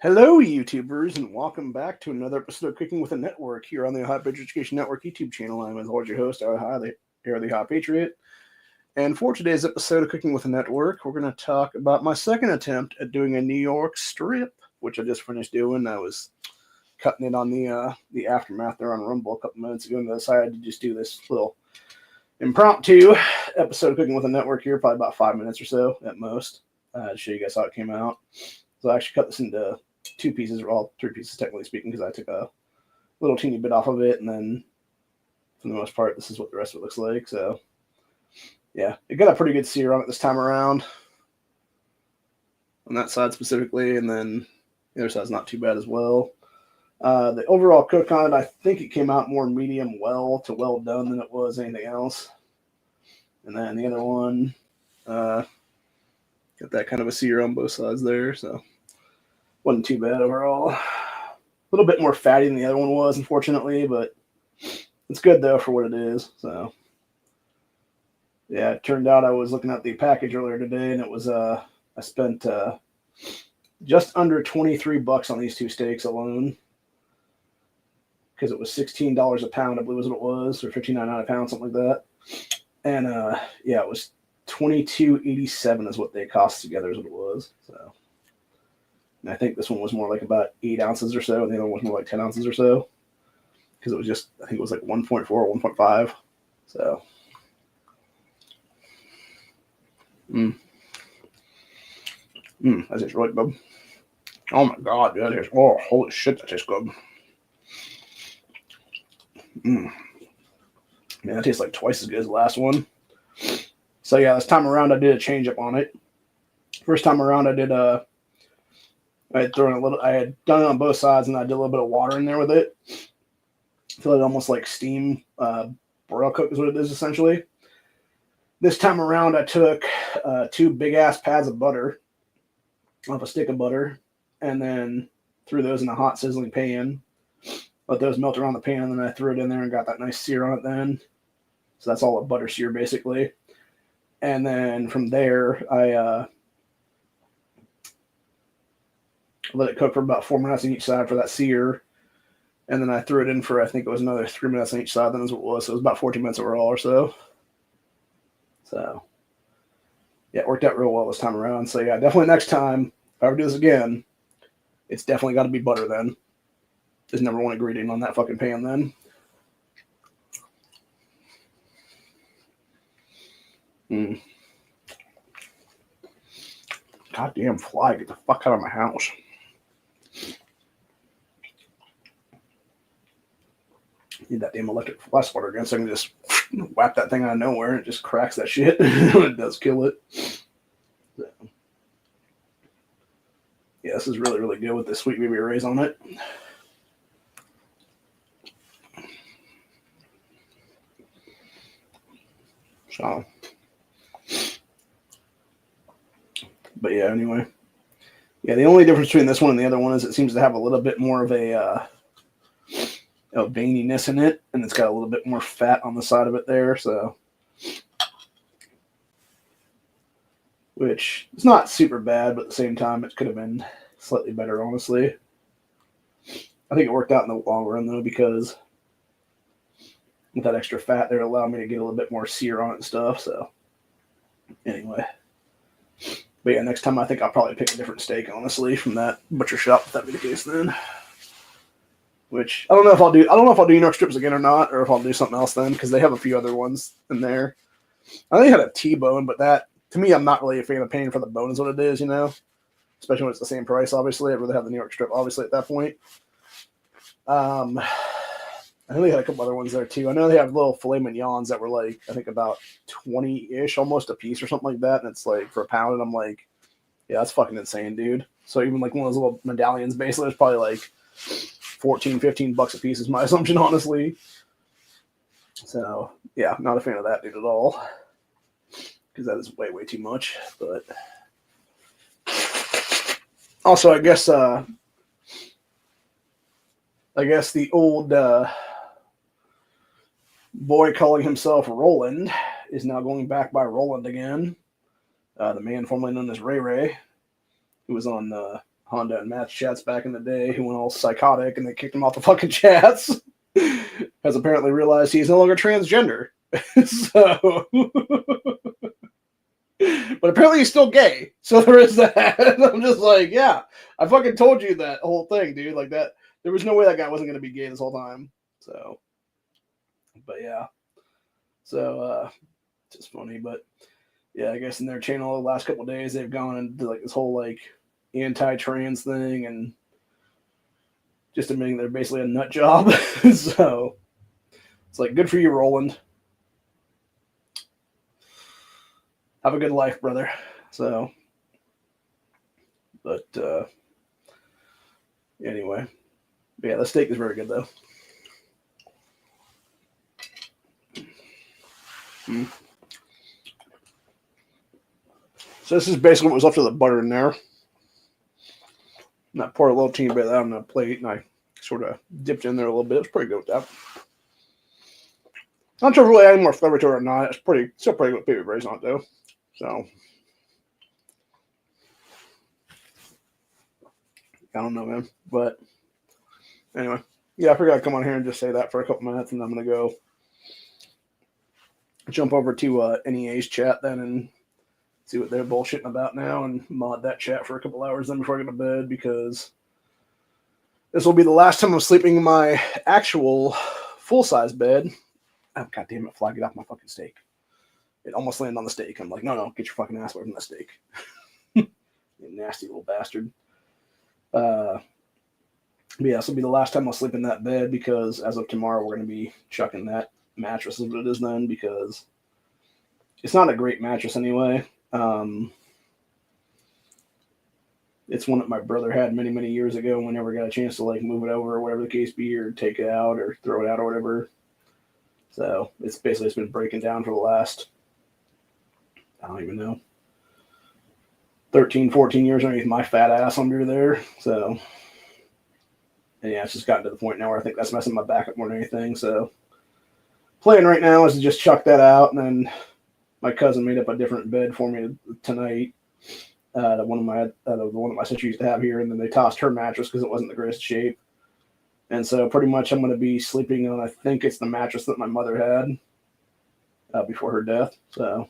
Hello, YouTubers, and welcome back to another episode of Cooking with a Network here on the Hot Patriot Education Network YouTube channel. I'm, as always, your host, the Hot Patriot. And for today's episode of Cooking with a Network, we're going to talk about my second attempt at doing a New York strip, which I just finished doing. I was cutting it on the aftermath there on Rumble a couple minutes ago, and I decided to just do this little impromptu episode of Cooking with a Network here, probably about 5 minutes or so at most, to show you guys how it came out. So I actually cut this into two pieces, or all three pieces technically speaking, because I took a little teeny bit off of it, and then for the most part, this is what the rest of it looks like. So yeah, it got a pretty good sear on it this time around, on that side specifically, and then the other side's not too bad as well. The overall cook on it, I think it came out more medium well to well done than it was anything else. And then the other one, got that kind of a sear on both sides there, so wasn't too bad overall. A little bit more fatty than the other one was, unfortunately, but it's good though for what it is. So yeah, it turned out I was looking at the package earlier today, and it was I spent just under $23 on these two steaks alone, because it was $16 a pound, I believe was what it was, or $15.99 a pound, something like that. And yeah, it was $22.87 is what they cost together, is what it was. So, and I think this one was more like about 8 ounces or so, and the other one was more like 10 ounces or so, because it was just, I think it was like 1.4 or 1.5. So, that tastes really good. Oh my god, that tastes, oh, holy shit, that tastes good. Man, that tastes like twice as good as the last one. So yeah, this time around I did a change up on it. First time around I did I had done it on both sides, and I did a little bit of water in there with it. I feel like almost like steam broil cook is what it is essentially. This time around I took 2 big ass pads of butter off a stick of butter, and then threw those in a hot sizzling pan. Let those melt around the pan, and then I threw it in there and got that nice sear on it then. So that's all a butter sear basically. And then from there, I let it cook for about 4 minutes on each side for that sear. And then I threw it in for, I think it was another 3 minutes on each side. Then is what it was. So it was about 14 minutes overall or so. So yeah, it worked out real well this time around. So yeah, definitely next time, if I ever do this again, it's definitely got to be butter then. There's number one ingredient on that fucking pan then. Goddamn fly, get the fuck out of my house. Need that damn electric fly swatter again so I can just whap that thing out of nowhere and it just cracks that shit. It does kill it. So, yeah, this is really, really good with the sweet baby rays on it. So, but yeah, anyway. Yeah, the only difference between this one and the other one is it seems to have a little bit more of a veininess in it, and it's got a little bit more fat on the side of it there, so which is not super bad, but at the same time it could have been slightly better, honestly. I think it worked out in the long run though, because with that extra fat there, it allowed me to get a little bit more sear on it and stuff. So anyway, but yeah, next time I think I'll probably pick a different steak, honestly, from that butcher shop, if that be the case then. Which I don't know if I'll do. I don't know if I'll do New York strips again or not, or if I'll do something else then, because they have a few other ones in there. I think they had a T-bone, but that, to me, I'm not really a fan of paying for the bone, is what it is, you know. Especially when it's the same price. Obviously, I'd rather have the New York strip. Obviously, at that point. I think they had a couple other ones there too. I know they have little filet mignons that were like, I think about 20-ish, almost a piece or something like that, and it's like for a pound, and I'm like, yeah, that's fucking insane, dude. So even like one of those little medallions, basically, it's probably like $14-15 a piece is my assumption, honestly. So yeah, not a fan of that dude at all, because that is way too much. But also, I guess the old boy calling himself Roland is now going back by Roland again. The man formerly known as Ray Ray, who was on Honda and Matt's chats back in the day. He went all psychotic and they kicked him off the fucking chats. Has apparently realized he's no longer transgender. So, but apparently he's still gay. So there is that. I'm just like, yeah, I fucking told you that whole thing, dude. Like that, there was no way that guy wasn't going to be gay this whole time. So, but yeah. So, just funny. But yeah, I guess in their channel the last couple of days they've gone into like this whole like anti-trans thing and just admitting they're basically a nut job. So it's like, good for you, Roland. Have a good life, brother. So, but anyway, yeah, the steak is very good though. So this is basically what was left of the butter in there. And I poured a little teeny bit of that on the plate, and I sort of dipped in there a little bit. It was pretty good with that. Not sure if really adding more flavor to it or not. It's still pretty good with baby braised on it though. So I don't know, man. But anyway, yeah, I figured I'd come on here and just say that for a couple minutes, and I'm gonna go jump over to NEA's chat then and see what they're bullshitting about now, and mod that chat for a couple hours then before I go to bed, because this will be the last time I'm sleeping in my actual full-size bed. Oh, God damn it, Fly, get off my fucking steak. It almost landed on the steak. I'm like, no, get your fucking ass away from that steak. You nasty little bastard. But yeah, this will be the last time I'll sleep in that bed, because as of tomorrow, we're going to be chucking that mattress as what it is then, because it's not a great mattress anyway. It's one that my brother had many, many years ago. We never got a chance to like move it over or whatever the case be, or take it out or throw it out or whatever. So it's been breaking down for the last, I don't even know, 13, 14 years underneath my fat ass under there. So, and yeah, it's just gotten to the point now where I think that's messing my back up more than anything. So plan right now is to just chuck that out, and then my cousin made up a different bed for me tonight. The one that my sister used to have here, and then they tossed her mattress because it wasn't the greatest shape. And so pretty much I'm going to be sleeping on, I think it's the mattress that my mother had before her death. So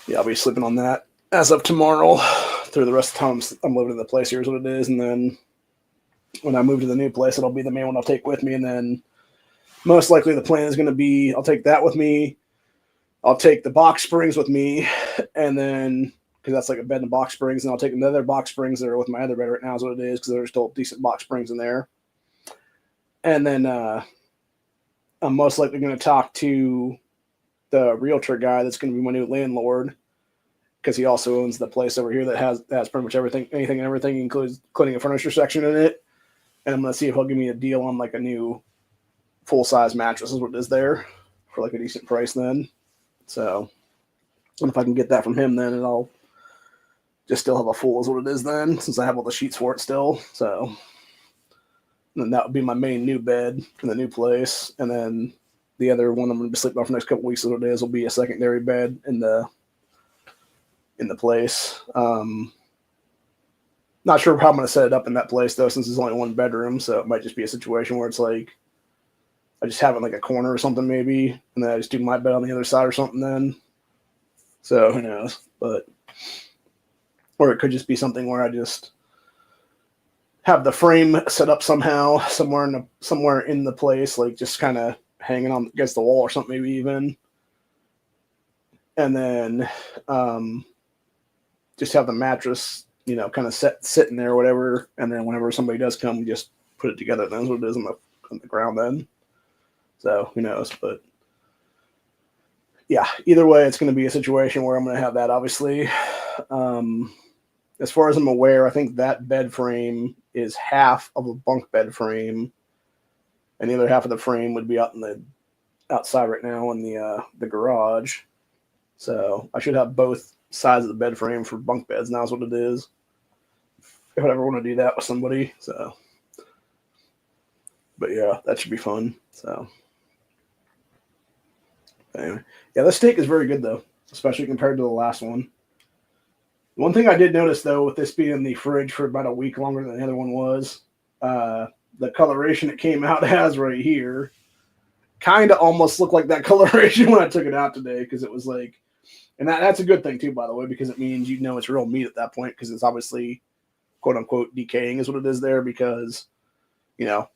yeah, I'll be sleeping on that as of tomorrow through the rest of the time I'm living in the place. Here's what it is. And then when I move to the new place, it'll be the main one I'll take with me. And then most likely the plan is going to be, I'll take that with me. I'll take the box springs with me, and then, because that's like a bed and box springs, and I'll take another box springs that are with my other bed right now is what it is, because there's still decent box springs in there. And then I'm most likely going to talk to the realtor guy that's going to be my new landlord, because he also owns the place over here that has pretty much everything, anything and everything, including a furniture section in it. And I'm going to see if he'll give me a deal on like a new full-size mattress is what it is there for like a decent price then. So, and if I can get that from him, then I'll just still have a full is what it is then, since I have all the sheets for it still. So, and then that would be my main new bed in the new place. And then the other one I'm going to be sleeping on for the next couple weeks is what it is will be a secondary bed in the place. Not sure how I'm going to set it up in that place though, since it's only one bedroom. So it might just be a situation where it's like, I just have it in like a corner or something maybe, and then I just do my bed on the other side or something then. So who knows? But or it could just be something where I just have the frame set up somehow somewhere in the place, like just kind of hanging on against the wall or something maybe even, and then just have the mattress, kind of sitting there or whatever, and then whenever somebody does come, we just put it together. That's what it is on the ground then. So who knows? But yeah, either way, it's going to be a situation where I'm going to have that, obviously. As far as I'm aware, I think that bed frame is half of a bunk bed frame, and the other half of the frame would be outside right now in the garage. So I should have both sides of the bed frame for bunk beds. Now is what it is. If I ever want to do that with somebody. So, but yeah, that should be fun. So. Anyway, yeah, the steak is very good though, especially compared to the last one. One thing I did notice though, with this being in the fridge for about a week longer than the other one was, the coloration it came out as right here kind of almost looked like that coloration when I took it out today, because it was like, and that's a good thing too, by the way, because it means you know it's real meat at that point, because it's obviously quote unquote decaying is what it is there. Because you know,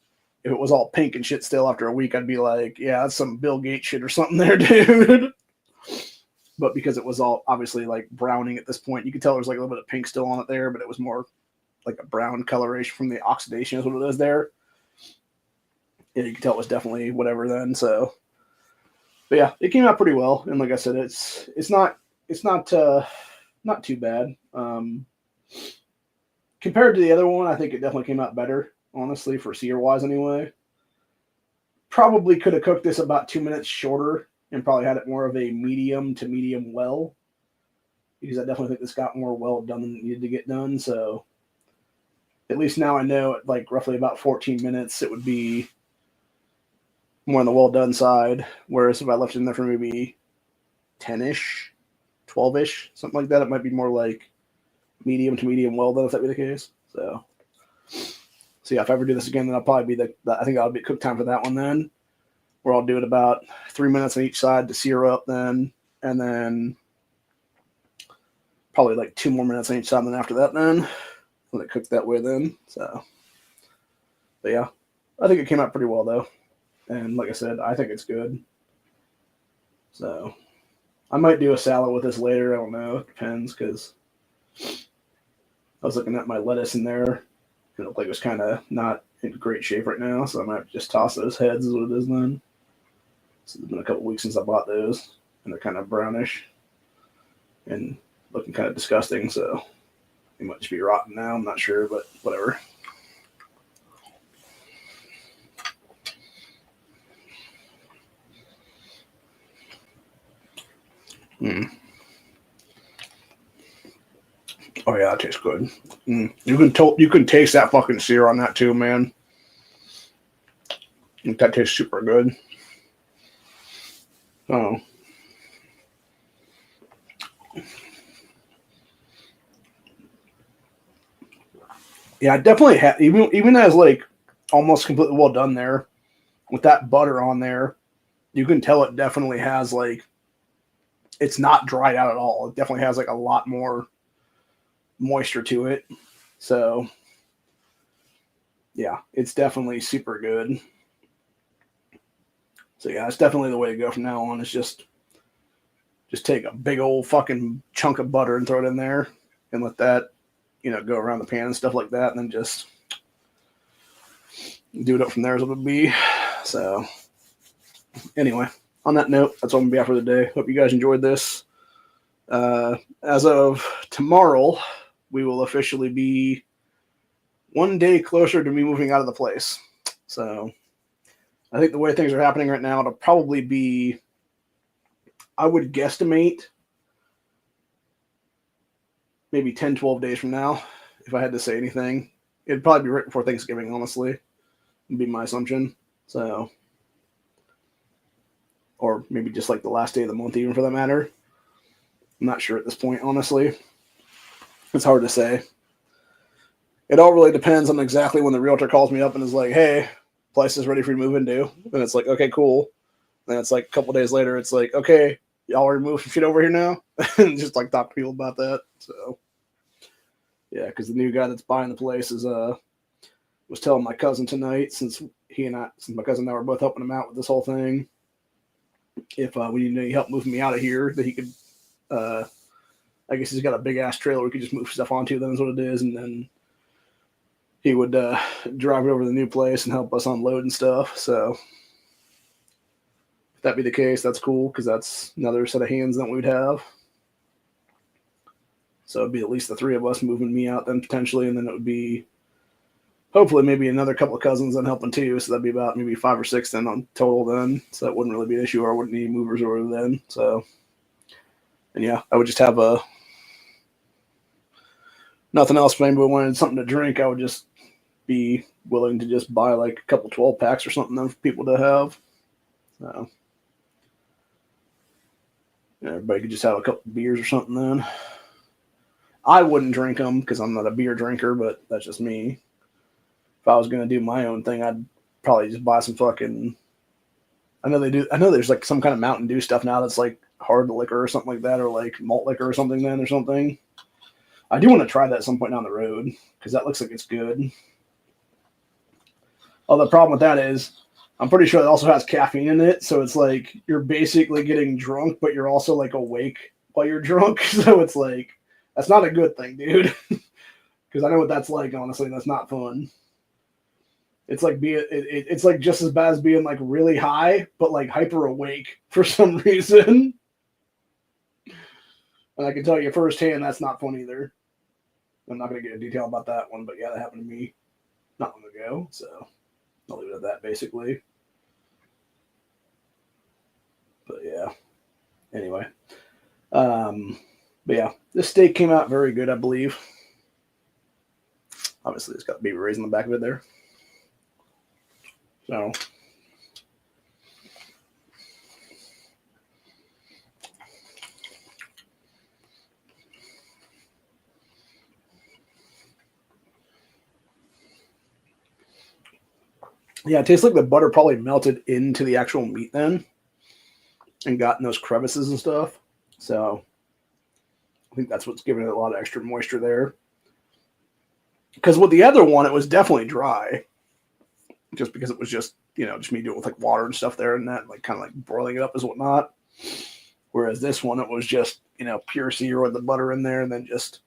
if it was all pink and shit still after a week, I'd be like, yeah, that's some Bill Gates shit or something there, dude. But because it was all obviously like browning at this point, you could tell there's like a little bit of pink still on it there, but it was more like a brown coloration from the oxidation is what it is there. Yeah, you could tell it was definitely whatever then. So, but yeah, it came out pretty well. And like I said, it's not too bad. Compared to the other one, I think it definitely came out better, honestly, for sear wise anyway. Probably could have cooked this about 2 minutes shorter and probably had it more of a medium to medium well, because I definitely think this got more well done than it needed to get done. So at least now I know at like roughly about 14 minutes, it would be more on the well done side. Whereas if I left it in there for maybe 10-ish, 12-ish, something like that, it might be more like medium to medium well done, if that be the case. So yeah, if I ever do this again, then I'll probably be I think I'll be cook time for that one then, where I'll do it about 3 minutes on each side to sear up then, and then probably like 2 more minutes on each side then after that then, let it cook that way then. So, but yeah, I think it came out pretty well though. And like I said, I think it's good. So I might do a salad with this later. I don't know. It depends, because I was looking at my lettuce in there. It looked like it was kind of not in great shape right now, so I might just toss those heads is what it is then. So it's been a couple weeks since I bought those, and they're kind of brownish and looking kind of disgusting, so they might just be rotten now. I'm not sure, but whatever. Oh yeah, it tastes good. You can taste that fucking sear on that too, man. That tastes super good. Oh. Yeah, definitely. Even as like almost completely well done there, with that butter on there, you can tell it definitely has like, it's not dried out at all. It definitely has like a lot more moisture to it. So yeah, it's definitely super good. So yeah, it's definitely the way to go from now on. Is just take a big old fucking chunk of butter and throw it in there and let that, go around the pan and stuff like that, and then just do it up from there as it would be. So anyway, on that note, that's all I'm gonna be out for the day. Hope you guys enjoyed this. As of tomorrow, we will officially be one day closer to me moving out of the place. So I think the way things are happening right now, it'll probably be, I would guesstimate, maybe 10, 12 days from now, if I had to say anything. It'd probably be right before Thanksgiving, honestly, would be my assumption. So, or maybe just like the last day of the month, even for that matter. I'm not sure at this point, honestly. It's hard to say. It all really depends on exactly when the realtor calls me up and is like, hey, place is ready for you to move into. And it's like, okay, cool. Then it's like a couple days later, it's like, okay, y'all already moved some shit over here now? And just like talk to people about that. So yeah, because the new guy that's buying the place is was telling my cousin tonight, since my cousin and I were both helping him out with this whole thing, if we need any help moving me out of here, that he could I guess he's got a big ass trailer we could just move stuff onto, then is what it is, and then he would drive it over to the new place and help us unload and stuff. So if that be the case, that's cool, because that's another set of hands that we'd have. So it'd be at least the three of us moving me out then potentially, and then it would be hopefully maybe another couple of cousins then helping too. So that'd be about maybe 5 or 6 then on total then. So that wouldn't really be an issue, or I wouldn't need movers over then. So, and yeah, I would just have nothing else. If anybody wanted something to drink, I would just be willing to just buy like a couple 12 packs or something for people to have. So yeah, everybody could just have a couple beers or something then. I wouldn't drink them because I'm not a beer drinker, but that's just me. If I was gonna do my own thing, I'd probably just buy some fucking. I know they do. I know there's like some kind of Mountain Dew stuff now that's like hard liquor or something like that, or like malt liquor or something. Then or something. I do want to try that at some point down the road because that looks like it's good. Oh, the problem with that is I'm pretty sure it also has caffeine in it, so it's like you're basically getting drunk, but you're also like awake while you're drunk. So it's like that's not a good thing, dude. Because I know what that's like. Honestly, that's not fun. It's like it's like just as bad as being like really high, but like hyper awake for some reason. And I can tell you firsthand that's not fun either. I'm not gonna get into detail about that one, but yeah, that happened to me not long ago. So I'll leave it at that basically. But yeah. Anyway. But yeah, this steak came out very good, I believe. Obviously, it's got baby rays on the back of it there. So, yeah, it tastes like the butter probably melted into the actual meat then and got in those crevices and stuff. So, I think that's what's giving it a lot of extra moisture there. Because with the other one, it was definitely dry, just because it was just just me doing it with like water and stuff there and that, like kind of like broiling it up as whatnot. Whereas this one, it was just pure sear with the butter in there and then just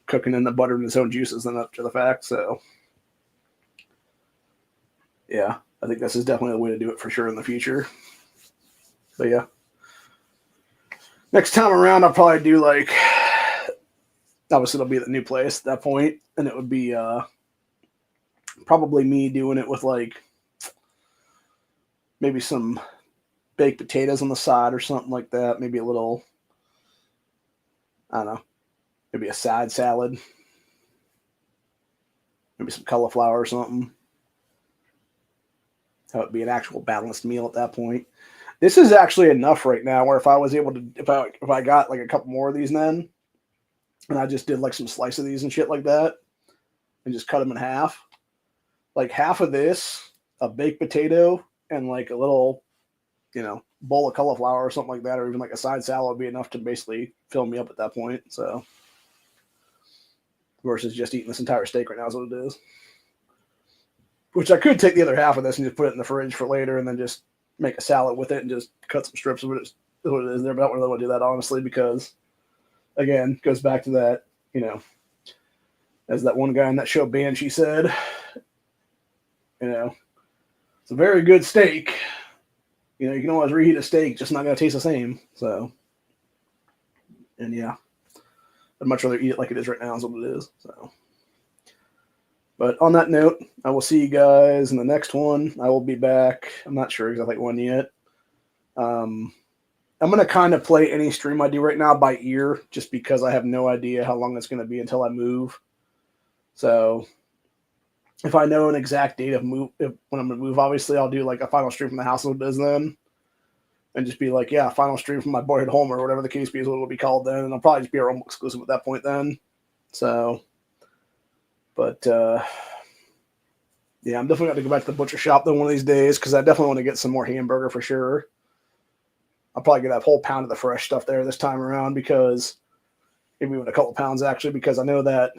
cooking in the butter and its own juices and up to the fact. So yeah, I think this is definitely the way to do it for sure in the future. But yeah, next time around, I'll probably do like obviously it'll be at the new place at that point, and it would be probably me doing it with like maybe some baked potatoes on the side or something like that. Maybe a little, I don't know, maybe a side salad, maybe some cauliflower or something. That would be an actual balanced meal at that point. This is actually enough right now where if I was able to, if I got like a couple more of these then, and I just did like some slice of these and shit like that, and just cut them in half, like half of this, a baked potato, and like a little, bowl of cauliflower or something like that, or even like a side salad would be enough to basically fill me up at that point. So, versus just eating this entire steak right now is what it is. Which I could take the other half of this and just put it in the fridge for later, and then just make a salad with it and just cut some strips of it. Is what it is there, but I don't really want to do that honestly because, again, goes back to that, as that one guy in that show Banshee said, it's a very good steak. You can always reheat a steak, just not gonna taste the same. So, and yeah, I'd much rather eat it like it is right now, is what it is. So. But on that note, I will see you guys in the next one. I will be back. I'm not sure exactly when yet. I'm going to kind of play any stream I do right now by ear just because I have no idea how long it's going to be until I move. So if I know an exact date of when I'm going to move, obviously I'll do like a final stream from the house of then and just be like, yeah, final stream from my boyhood home or whatever the case be is what it'll be called then. And I'll probably just be a Rumble exclusive at that point then. So... But yeah, I'm definitely going to go back to the butcher shop though one of these days because I definitely want to get some more hamburger for sure. I'll probably get a whole pound of the fresh stuff there this time around because maybe even a couple pounds actually because I know that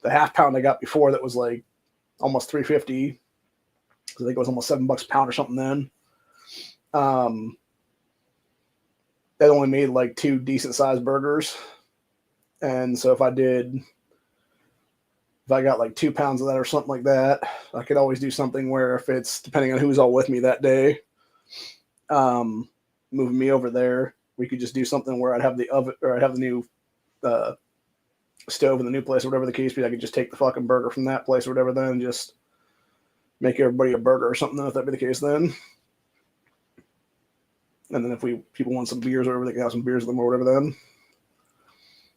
the half pound I got before that was like almost $3.50. I think it was almost $7 a pound or something then. That only made like 2 decent sized burgers, and so if I got like 2 pounds of that or something like that, I could always do something where if it's depending on who's all with me that day, moving me over there, we could just do something where I'd have the oven or I'd have the new stove in the new place or whatever the case be. I could just take the fucking burger from that place or whatever then and just make everybody a burger or something if that be the case then. And then if people want some beers or whatever, they can have some beers with them or whatever then.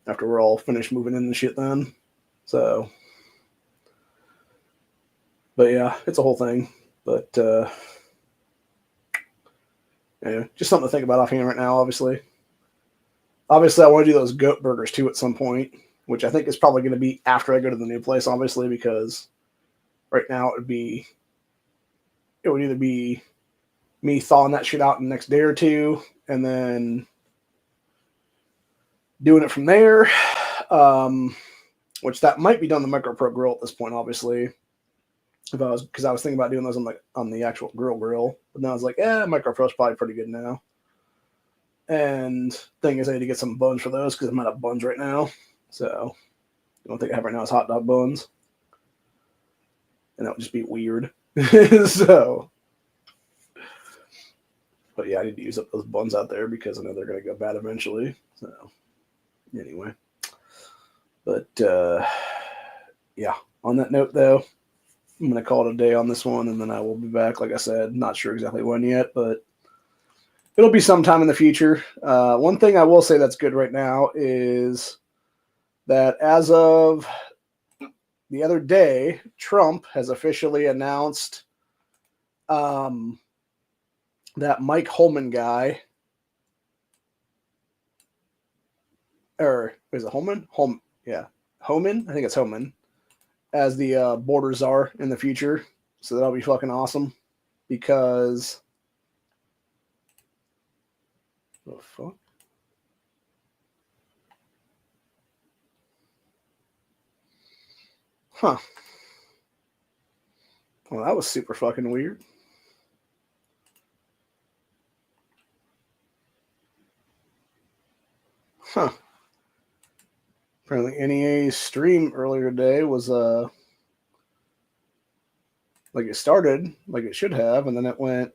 After we're all finished moving in and shit then. So... But yeah, it's a whole thing. But yeah, just something to think about offhand right now, obviously. Obviously, I want to do those goat burgers too at some point. which I think is probably going to be after I go to the new place, obviously, because right now it would either be me thawing that shit out in the next day or two, and then doing it from there. Which that might be done the Micro Pro grill at this point, obviously. Because I was thinking about doing those on the actual grill, but then I was like, Micro Pro's probably pretty good now. And thing is, I need to get some buns for those because I'm out of buns right now. So the only thing I have right now is hot dog buns, and that would just be weird. So, but yeah, I need to use up those buns out there because I know they're going to go bad eventually. So anyway, but yeah. On that note, though, I'm going to call it a day on this one, and then I will be back. Like I said, not sure exactly when yet, but it'll be sometime in the future. One thing I will say that's good right now is that as of the other day, Trump has officially announced that Mike Holman guy, or is it Holman? Yeah, Homan. I think it's Homan, as the border czar in the future. So that'll be fucking awesome because the fuck. Huh. Well, that was super fucking weird. Huh. Apparently NEA's stream earlier today was like it started like it should have, and then it went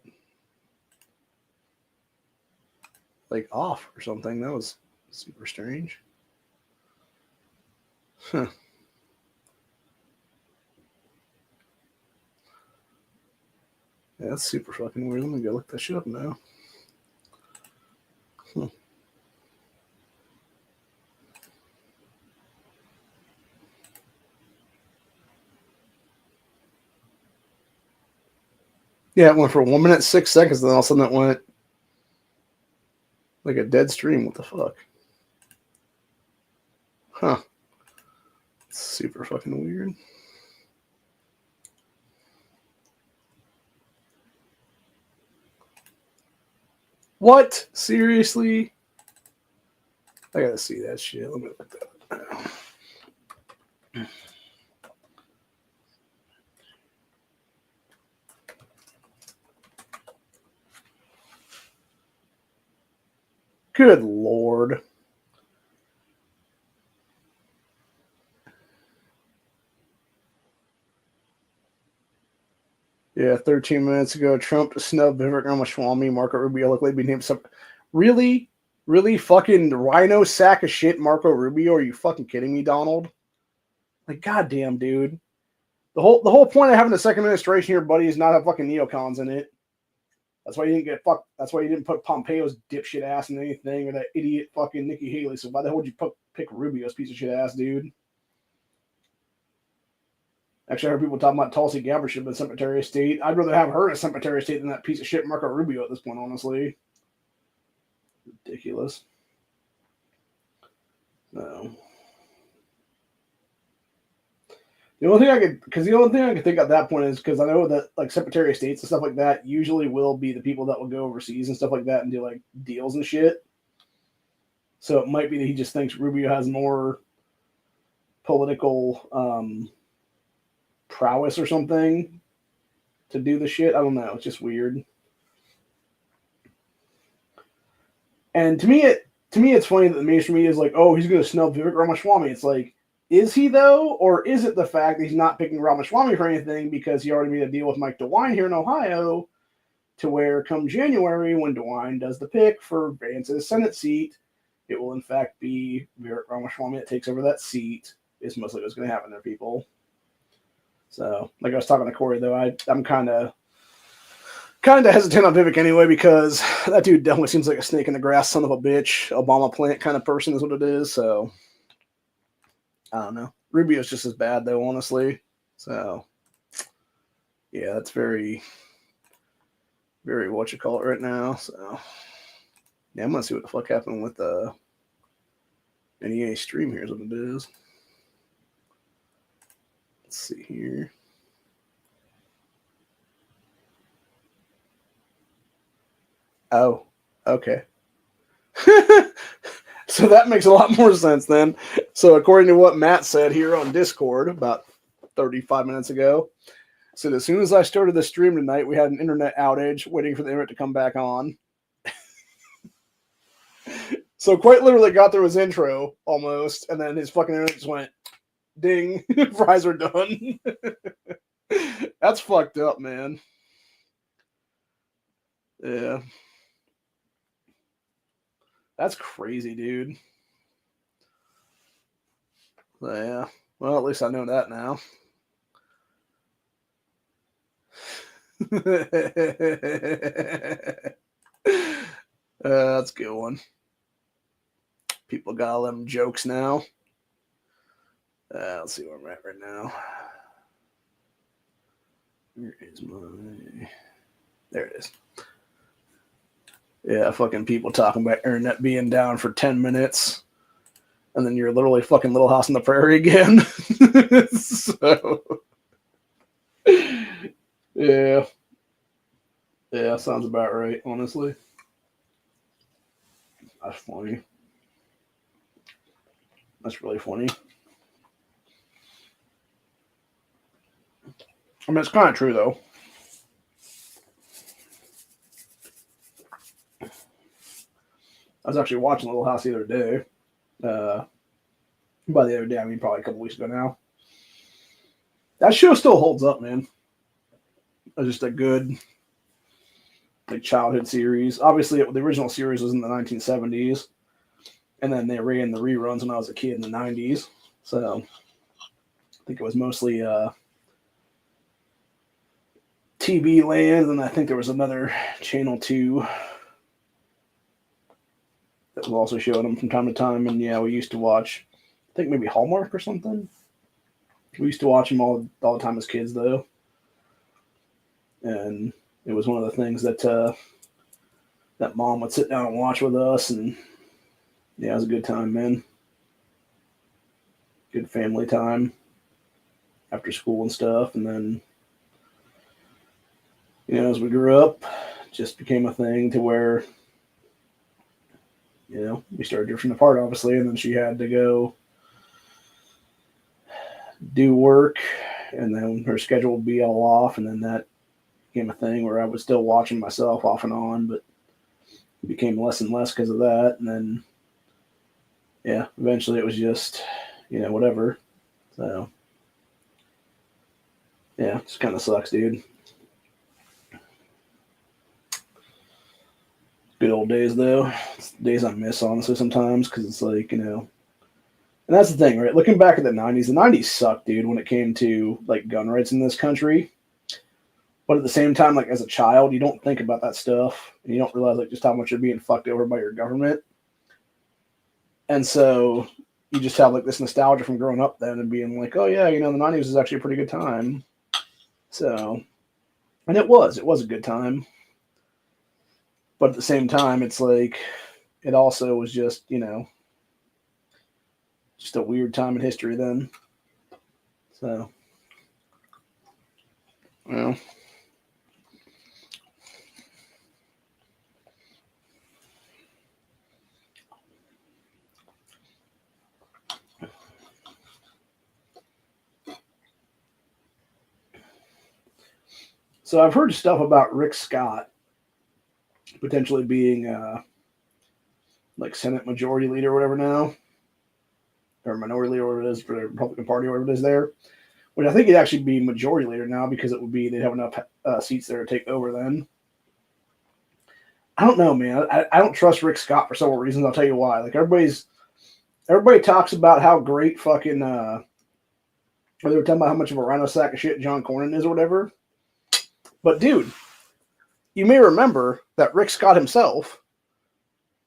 like off or something. That was super strange. Huh. Yeah, that's super fucking weird. Let me go look that shit up now. Yeah, it went for 1 minute 6 seconds, and then all of a sudden it went like a dead stream. What the fuck? Huh. Super fucking weird. What? Seriously? I gotta see that shit. Let me look that up. Good Lord. Yeah, 13 minutes ago, Trump snubbed Vivek Ramaswamy, Marco Rubio likely be named some. Really? Really fucking rhino sack of shit, Marco Rubio? Are you fucking kidding me, Donald? Like, goddamn, dude. The whole point of having the second administration here, buddy, is not have fucking neocons in it. That's why you didn't get fucked. That's why you didn't put Pompeo's dipshit ass in anything, or that idiot fucking Nikki Haley. So why the hell would you pick Rubio's piece of shit ass, dude? Actually, I heard people talking about Tulsi Gabbard should have been Secretary of State. I'd rather have her as Secretary of State than that piece of shit Marco Rubio at this point, honestly. Ridiculous. No. The only thing I could think at that point is because I know that like Secretary of States and stuff like that usually will be the people that will go overseas and stuff like that and do like deals and shit. So it might be that he just thinks Rubio has more political prowess or something to do the shit. I don't know. It's just weird. And to me, it's funny that the mainstream media is like, oh, he's going to snub Vivek Ramaswamy. It's like, is he though, or is it the fact that he's not picking Ramaswamy for anything because he already made a deal with Mike DeWine here in Ohio, to where come January when DeWine does the pick for Vance's Senate seat, it will in fact be Vivek Ramaswamy that takes over that seat. Is mostly what's going to happen there, people. So, like I was talking to Corey though, I'm kind of hesitant on Vivek anyway because that dude definitely seems like a snake in the grass, son of a bitch, Obama plant kind of person is what it is. So I don't know. Rubio's just as bad though, honestly. So yeah, that's very, very what you call it right now. So yeah, I'm gonna see what the fuck happened with the NEA stream here is what it is. Let's see here. Oh, okay. So that makes a lot more sense then. So according to what Matt said here on Discord about 35 minutes ago, said as soon as I started the stream tonight, we had an internet outage waiting for the internet to come back on. So quite literally got through his intro almost, and then his fucking internet just went ding, fries are done. That's fucked up, man. Yeah. That's crazy, dude. Yeah. Well, at least I know that now. That's a good one. People got all them jokes now. Let's see where I'm at right now. Where is my... There it is. Yeah, fucking people talking about internet being down for 10 minutes. And then you're literally fucking Little House on the Prairie again. So... Yeah. Yeah, sounds about right, honestly. That's funny. That's really funny. I mean, it's kind of true, though. I was actually watching Little House the other day. By the other day, I mean probably a couple weeks ago now. That show still holds up, man. It's just a good like childhood series. Obviously, the original series was in the 1970s, and then they ran the reruns when I was a kid in the 90s. So I think it was mostly TV Land, and I think there was another Channel 2 that was also showing them from time to time. And yeah, we used to watch, I think maybe Hallmark or something. We used to watch them all the time as kids, though. And it was one of the things that that mom would sit down and watch with us, and yeah, it was a good time, man. Good family time after school and stuff, and then you know, as we grew up, it just became a thing to where you know we started drifting apart, obviously, and then she had to go do work, and then her schedule would be all off, and then that became a thing where I was still watching myself off and on, but it became less and less because of that. And then, yeah, eventually it was just, you know, whatever. So, yeah, it just kind of sucks, dude. Good old days, though. It's days I miss, honestly, sometimes, because it's like, you know, and that's the thing, right? Looking back at the 90s sucked, dude, when it came to, like, gun rights in this country. But at the same time, like, as a child, you don't think about that stuff, and you don't realize, like, just how much you're being fucked over by your government. And so you just have, like, this nostalgia from growing up then and being like, oh, yeah, you know, the 90s is actually a pretty good time. So, and it was a good time. But at the same time, it's like, it also was just, you know, just a weird time in history then. So, well. So I've heard stuff about Rick Scott potentially being like Senate Majority Leader or whatever now, or Minority Leader or whatever it is for the Republican Party or whatever it is there. Which I think it'd actually be Majority Leader now because it would be they'd have enough seats there to take over then. I don't know, man. I don't trust Rick Scott for several reasons. I'll tell you why. Like everybody talks about how great fucking or they were talking about how much of a rhino sack of shit John Cornyn is or whatever. But dude, you may remember that Rick Scott himself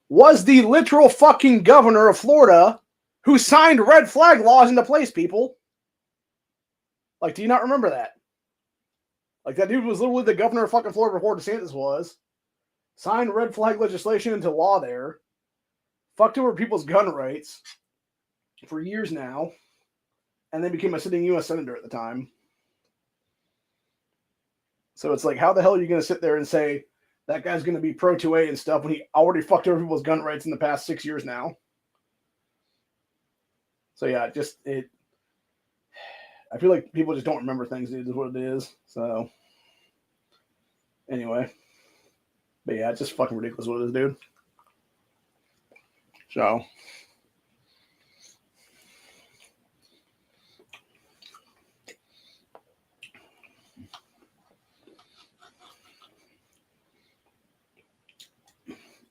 was the literal fucking governor of Florida who signed red flag laws into place, people. Like, do you not remember that? Like, that dude was literally the governor of fucking Florida before DeSantis was. Signed red flag legislation into law there. Fucked over people's gun rights for years now. and then became a sitting U.S. senator at the time. So it's like, how the hell are you going to sit there and say that guy's going to be pro 2A and stuff when he already fucked over people's gun rights in the past 6 years now? So yeah, I feel like people just don't remember things. It is what it is. So anyway, but yeah, it's just fucking ridiculous what it is, dude. So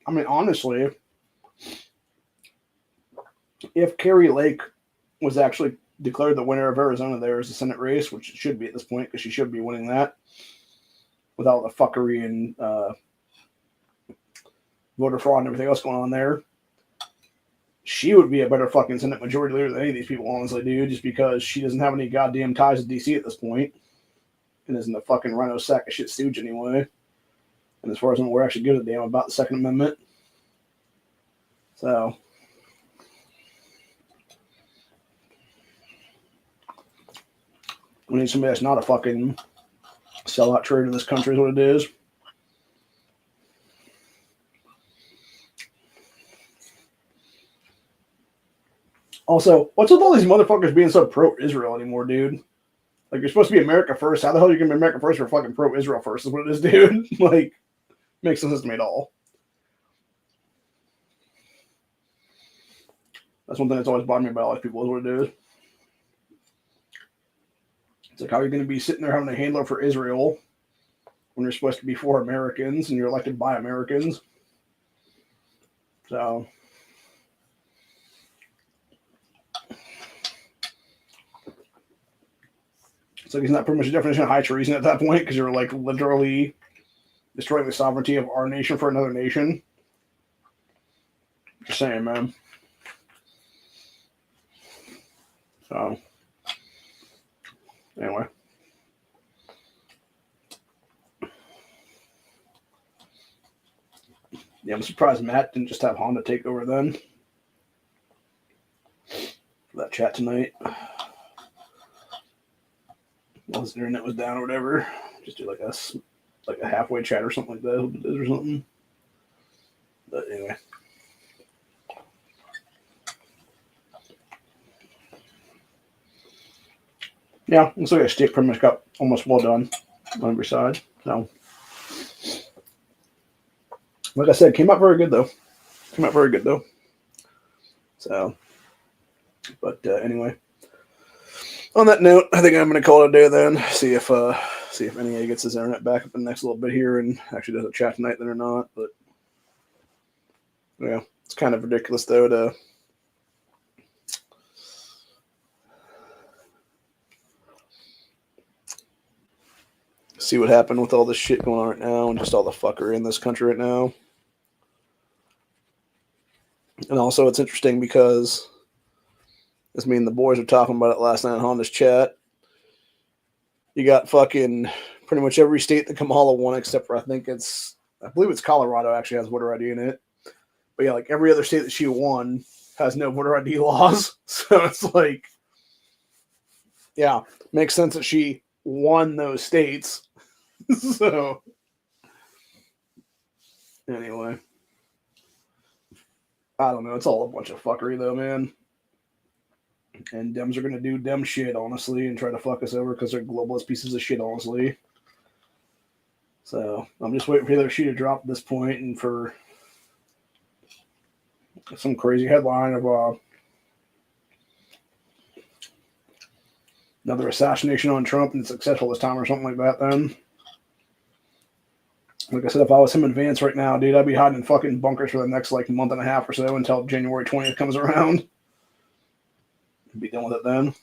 I mean, honestly, if Kari Lake was actually declared the winner of Arizona there as a Senate race, which it should be at this point because she should be winning that without the fuckery and voter fraud and everything else going on there, she would be a better fucking Senate majority leader than any of these people honestly do, just because she doesn't have any goddamn ties to DC at this point and isn't a fucking rhino sack of shit stooge anyway. And as far as I'm aware, actually gives a damn about the Second Amendment. So we need somebody that's not a fucking sellout traitor in this country is what it is. Also, what's with all these motherfuckers being so pro-Israel anymore, dude? Like, you're supposed to be America first. How the hell are you going to be America first for fucking pro-Israel first is what it is, dude. Like, makes no sense to me at all. That's one thing that's always bothered me about all these people is what it is. It's like, how are you going to be sitting there having a handler for Israel when you're supposed to be for Americans and you're elected by Americans? So it's like, isn't that pretty much the definition of high treason at that point? Because you're like literally destroying the sovereignty of our nation for another nation. Just saying, man. So anyway. Yeah, I'm surprised Matt didn't just have Honda take over then for that chat tonight. While his internet was down or whatever. Just do like a halfway chat or something like that or something. But anyway. Yeah, looks like a steak pretty much got almost well done on every side. So, like I said, came out very good though. So, but anyway, on that note, I think I'm going to call it a day then. See if NEA gets his internet back up in the next little bit here and actually does a chat tonight then or not. But yeah, it's kind of ridiculous though to see what happened with all this shit going on right now and just all the fuckery in this country right now. And also, it's interesting because, as me and the boys were talking about it last night on Honda's chat, you got fucking pretty much every state that Kamala won except for I believe it's Colorado actually has voter ID in it. But yeah, like every other state that she won has no voter ID laws. So it's like, yeah, makes sense that she won those states. So anyway, I don't know. It's all a bunch of fuckery though, man. And Dems are going to do Dem shit, honestly, and try to fuck us over because they're globalist pieces of shit, honestly. So I'm just waiting for the other shoe to drop at this point and for some crazy headline of another assassination on Trump and successful this time or something like that then. Like I said, if I was him in Vance right now, dude, I'd be hiding in fucking bunkers for the next like month and a half or so until January 20th comes around. Be done with it then.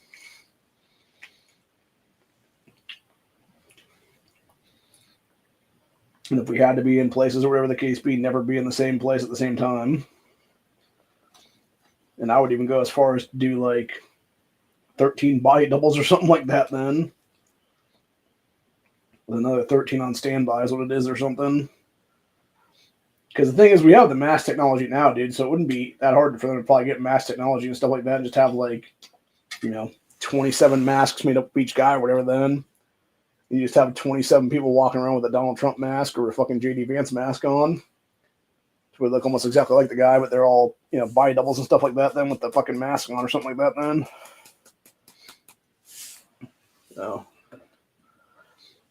And if we had to be in places or whatever the case be, never be in the same place at the same time. And I would even go as far as to do like 13 body doubles or something like that then. With another 13 on standby is what it is or something. Because the thing is, we have the mass technology now, dude, so it wouldn't be that hard for them to probably get mass technology and stuff like that and just have like, 2 27 masks made up of each guy or whatever, then you just have 27 people walking around with a Donald Trump mask or a fucking JD Vance mask on. So they look almost exactly like the guy, but they're all, body doubles and stuff like that then with the fucking mask on or something like that then. So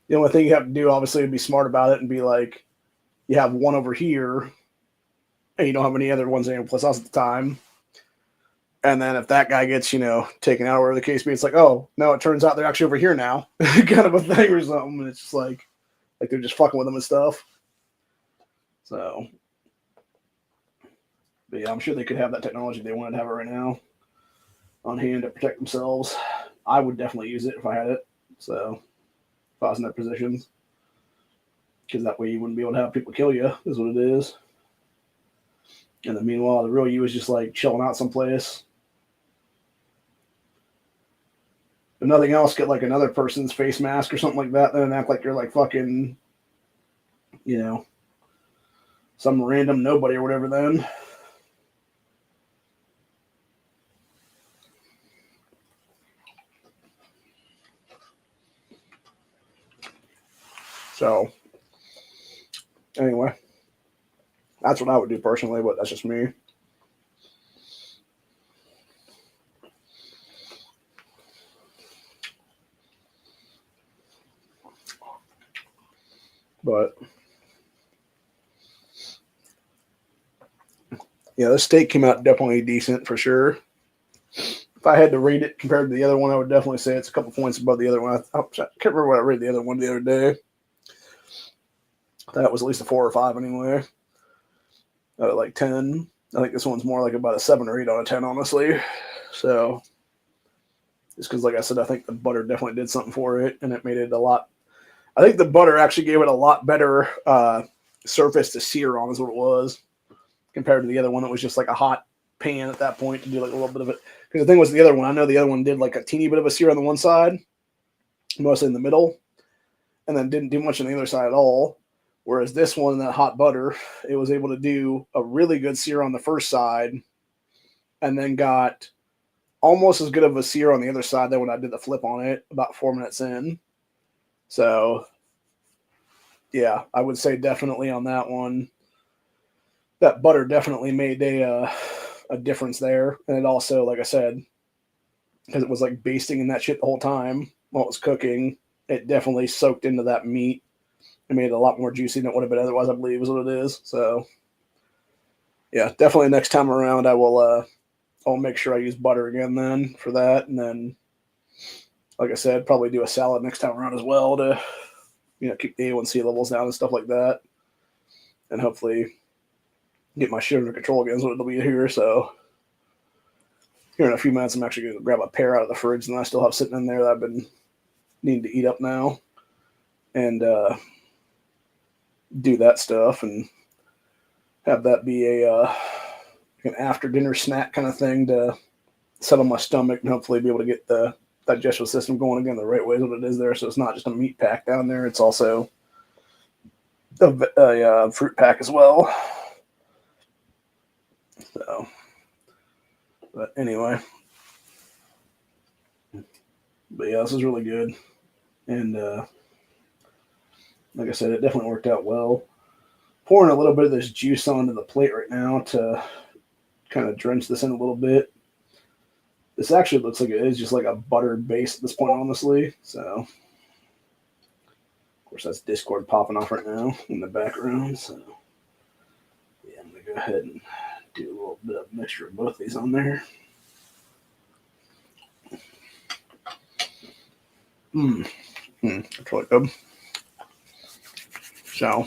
the only thing you have to do, obviously, would be smart about it and be like, you have one over here, and you don't have any other ones plus us at the time. And then if that guy gets, taken out or whatever the case be, it's like, oh, no, it turns out they're actually over here now. Kind of a thing or something. And it's just like they're just fucking with them and stuff. So, but yeah, I'm sure they could have that technology if they wanted to have it right now on hand to protect themselves. I would definitely use it if I had it. So, if I was in their positions. Because that way you wouldn't be able to have people kill you, is what it is. And then meanwhile, the real you is just like chilling out someplace. If nothing else, get like another person's face mask or something like that, then act like you're like fucking, some random nobody or whatever then. So, anyway, that's what I would do personally, but that's just me. But yeah, this steak came out definitely decent for sure. If I had to rate it compared to the other one, I would definitely say it's a couple points above the other one. I can't remember what I rated the other one the other day. That was at least a 4 or 5 anyway. Out of like 10. I think this one's more like about a 7 or 8 out of 10, honestly. So, just because, like I said, I think the butter definitely did something for it, and it made it a lot. I think the butter actually gave it a lot better surface to sear on, is what it was, compared to the other one that was just like a hot pan at that point to do like a little bit of it. Because the thing was, the other one, I know the other one did like a teeny bit of a sear on the one side, mostly in the middle, and then didn't do much on the other side at all. Whereas this one, that hot butter, it was able to do a really good sear on the first side, and then got almost as good of a sear on the other side than when I did the flip on it about 4 minutes in. So, yeah, I would say definitely on that one, that butter definitely made a difference there. And it also, like I said, because it was like basting in that shit the whole time while it was cooking, it definitely soaked into that meat. It made it a lot more juicy than it would have been otherwise, I believe, is what it is. So, yeah, definitely next time around, I'll make sure I use butter again then for that. And then, like I said, probably do a salad next time around as well to, keep the A1C levels down and stuff like that. And hopefully get my shit under control again is what it'll be here. So, here in a few minutes, I'm actually going to grab a pear out of the fridge and I still have sitting in there that I've been needing to eat up now. And do that stuff and have that be an after dinner snack kind of thing to settle my stomach and hopefully be able to get the digestive system going again the right way is what it is there. So it's not just a meat pack down there. It's also a fruit pack as well. So, but anyway, but yeah, this is really good. And like I said, it definitely worked out well. Pouring a little bit of this juice onto the plate right now to kind of drench this in a little bit. This actually looks like it is just like a butter base at this point, honestly. So, of course, that's Discord popping off right now in the background. So, yeah, I'm going to go ahead and do a little bit of mixture of both these on there. That's really good. So,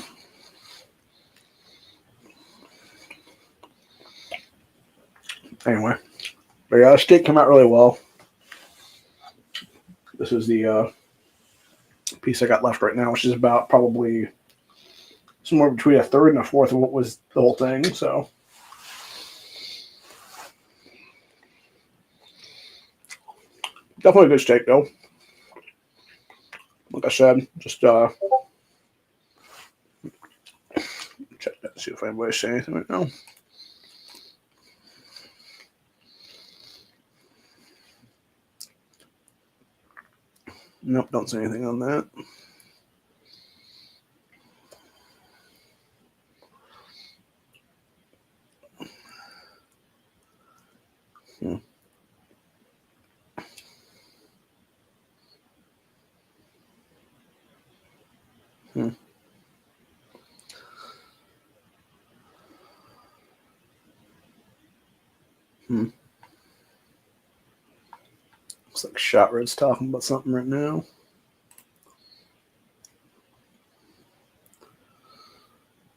anyway, but yeah, the steak came out really well. This is the piece I got left right now, which is about probably somewhere between a third and a fourth of what was the whole thing. So, definitely a good steak, though. Like I said, just check that, see if anybody's saying anything right now. Nope, don't see anything on that. Hmm. Hmm. Hmm. Looks like Shot Red's talking about something right now.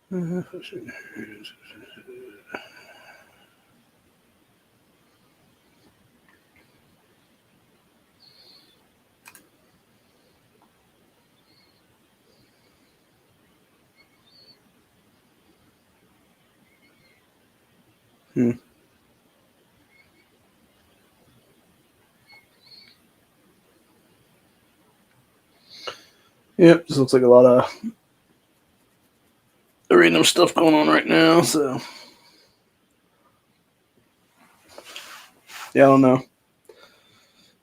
Hmm. Yep, just looks like a lot of random stuff going on right now, so yeah, I don't know.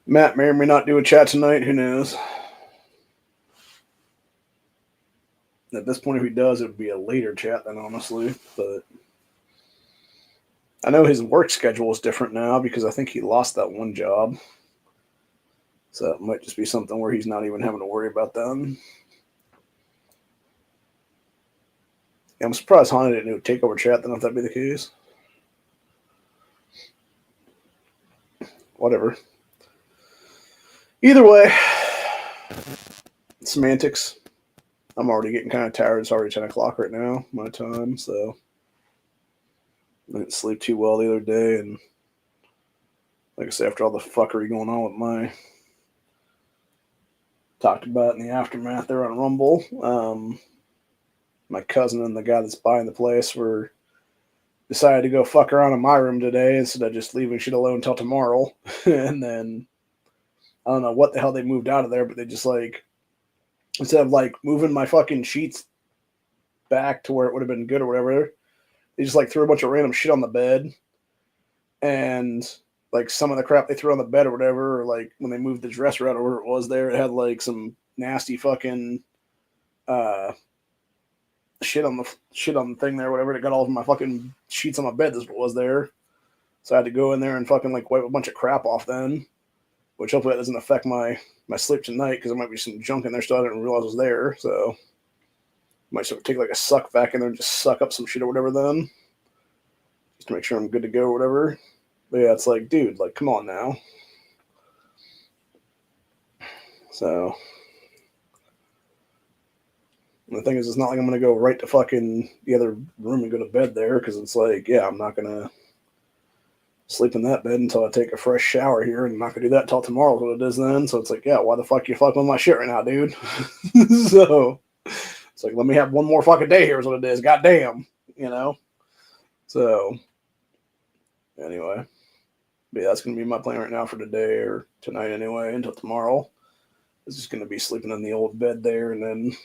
Matt may or may not do a chat tonight, who knows? At this point, if he does, it would be a later chat then, honestly, but I know his work schedule is different now because I think he lost that one job. So it might just be something where he's not even having to worry about them. Yeah, I'm surprised Honda didn't do a takeover chat then if that'd be the case. Whatever. Either way, semantics. I'm already getting kind of tired. It's already 10 o'clock right now, my time, so I didn't sleep too well the other day. And like I said, after all the fuckery going on with my talked about in the aftermath there on Rumble, my cousin and the guy that's buying the place were decided to go fuck around in my room today instead of just leaving shit alone until tomorrow. And then I don't know what the hell they moved out of there, but they just like instead of like moving my fucking sheets back to where it would have been good or whatever, they just like threw a bunch of random shit on the bed. And like some of the crap they threw on the bed or whatever, or like when they moved the dresser out or whatever it was there, it had like some nasty fucking uh shit on the thing there, whatever. It got all of my fucking sheets on my bed. This was there, so I had to go in there and fucking like wipe a bunch of crap off then, which hopefully that doesn't affect my sleep tonight because there might be some junk in there still I didn't realize was there. So I might sort of take like a suck back in there and just suck up some shit or whatever then, just to make sure I'm good to go or whatever. But yeah, it's like, dude, like, come on now. So the thing is, it's not like I'm gonna go right to fucking the other room and go to bed there because it's like, yeah, I'm not gonna sleep in that bed until I take a fresh shower here, and I'm not gonna do that until tomorrow. What it is then. So it's like, yeah, why the fuck you fucking with my shit right now, dude? So it's like, let me have one more fucking day here. Is what it is. Goddamn, you know. So anyway, but yeah, that's gonna be my plan right now for today or tonight anyway until tomorrow. It's just gonna be sleeping in the old bed there, and then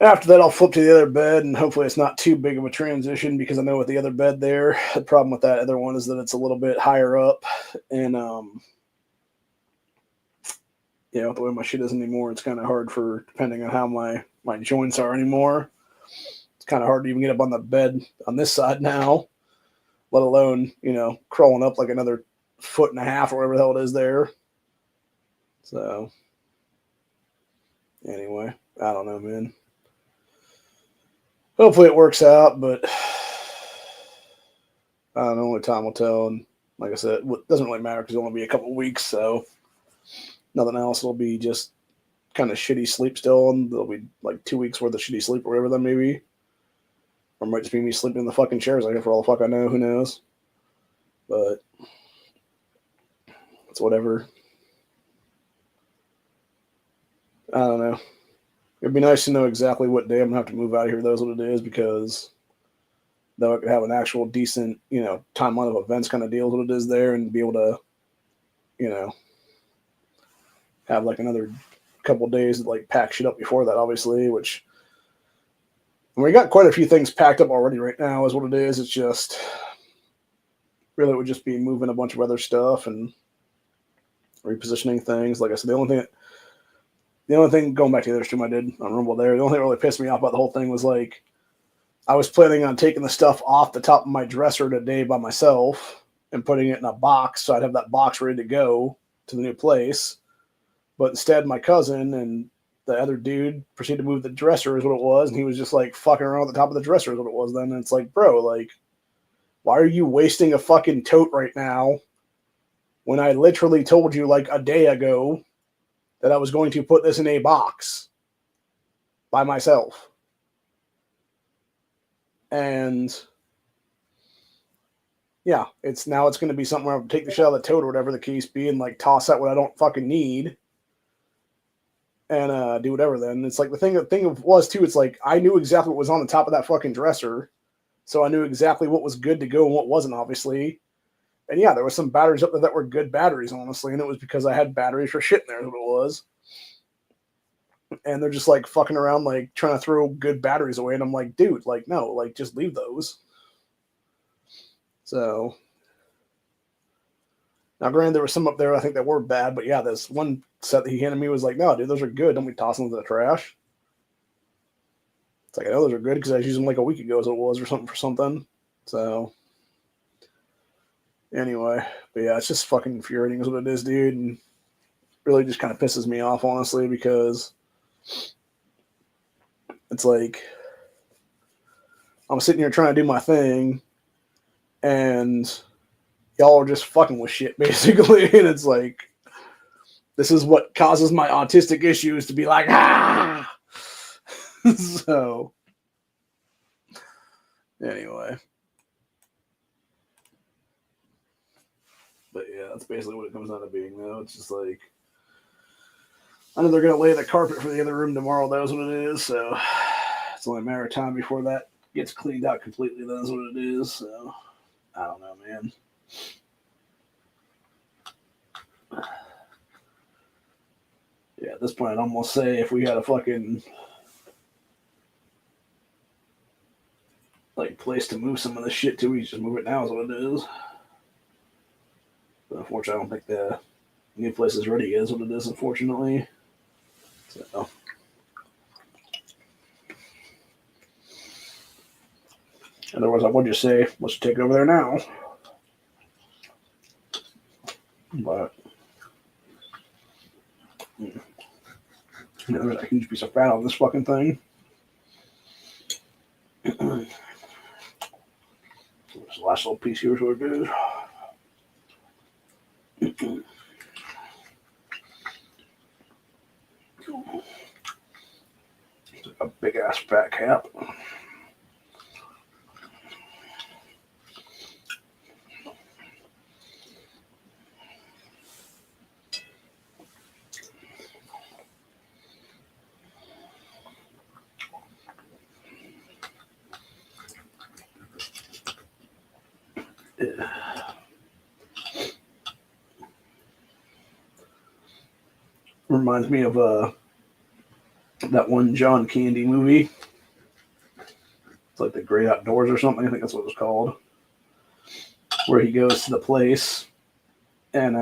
after that, I'll flip to the other bed, and hopefully it's not too big of a transition because I know with the other bed there, the problem with that other one is that it's a little bit higher up, and you know, the way my shit is anymore, it's kind of hard for depending on how my joints are anymore. It's kind of hard to even get up on the bed on this side now, let alone crawling up like another foot and a half or whatever the hell it is there. So anyway, I don't know, man. Hopefully it works out, but I don't know. Only time will tell. And like I said, it doesn't really matter because it'll only be a couple of weeks. So nothing else. It'll be just kind of shitty sleep still. And there'll be like 2 weeks worth of shitty sleep or whatever that may be. Or it might just be me sleeping in the fucking chairs. Like, for all the fuck I know. Who knows? But it's whatever. I don't know. It'd be nice to know exactly what day I'm going to have to move out of here. That's what it is because then I could have an actual decent, timeline of events kind of deal with what it is there and be able to, have like another couple days to like pack shit up before that, obviously, which we got quite a few things packed up already right now is what it is. It's just really it would just be moving a bunch of other stuff and repositioning things. Like I said, the only thing going back to the other stream I did on Rumble there, the only thing that really pissed me off about the whole thing was like I was planning on taking the stuff off the top of my dresser today by myself and putting it in a box so I'd have that box ready to go to the new place. But instead, my cousin and the other dude proceeded to move the dresser is what it was, and he was just like fucking around at the top of the dresser is what it was then. And it's like, bro, like, why are you wasting a fucking tote right now when I literally told you like a day ago that I was going to put this in a box by myself? And yeah, it's going to be something where I'll take the shit out of the tote or whatever the case be and like toss out what I don't fucking need and do whatever then. It's like the thing was too, it's like I knew exactly what was on the top of that fucking dresser. So I knew exactly what was good to go and what wasn't, obviously. And yeah, there were some batteries up there that were good batteries, honestly, and it was because I had batteries for shit in there is what it was. And they're just like fucking around, like trying to throw good batteries away. And I'm like, dude, like, no, like just leave those. So now, granted, there were some up there I think that were bad, but yeah, this one set that he handed me was like, no, dude, those are good. Don't be tossing them to the trash. It's like, I know those are good because I used them like a week ago as it was or something for something. So anyway, but yeah, it's just fucking infuriating is what it is, dude. And really just kind of pisses me off, honestly, because it's like I'm sitting here trying to do my thing and y'all are just fucking with shit, basically. And it's like, this is what causes my autistic issues to be like, ah! So, anyway. But yeah, that's basically what it comes down to being, though. It's just like, I know they're going to lay the carpet for the other room tomorrow, that's what it is. So, it's only a matter of time before that gets cleaned out completely, that's what it is. So, I don't know, man. Yeah, at this point, I'd almost say if we had a fucking like place to move some of this shit to, we just move it now is what it is. But unfortunately, I don't think the new place is ready yet is what it is, unfortunately. So otherwise, I would just say, let's take it over there now. But there's a huge piece of fat on this fucking thing. This last little piece here is what it is. It's like a big ass fat cap. Reminds me of that one John Candy movie. It's like The Great Outdoors or something. I think that's what it was called. Where he goes to the place and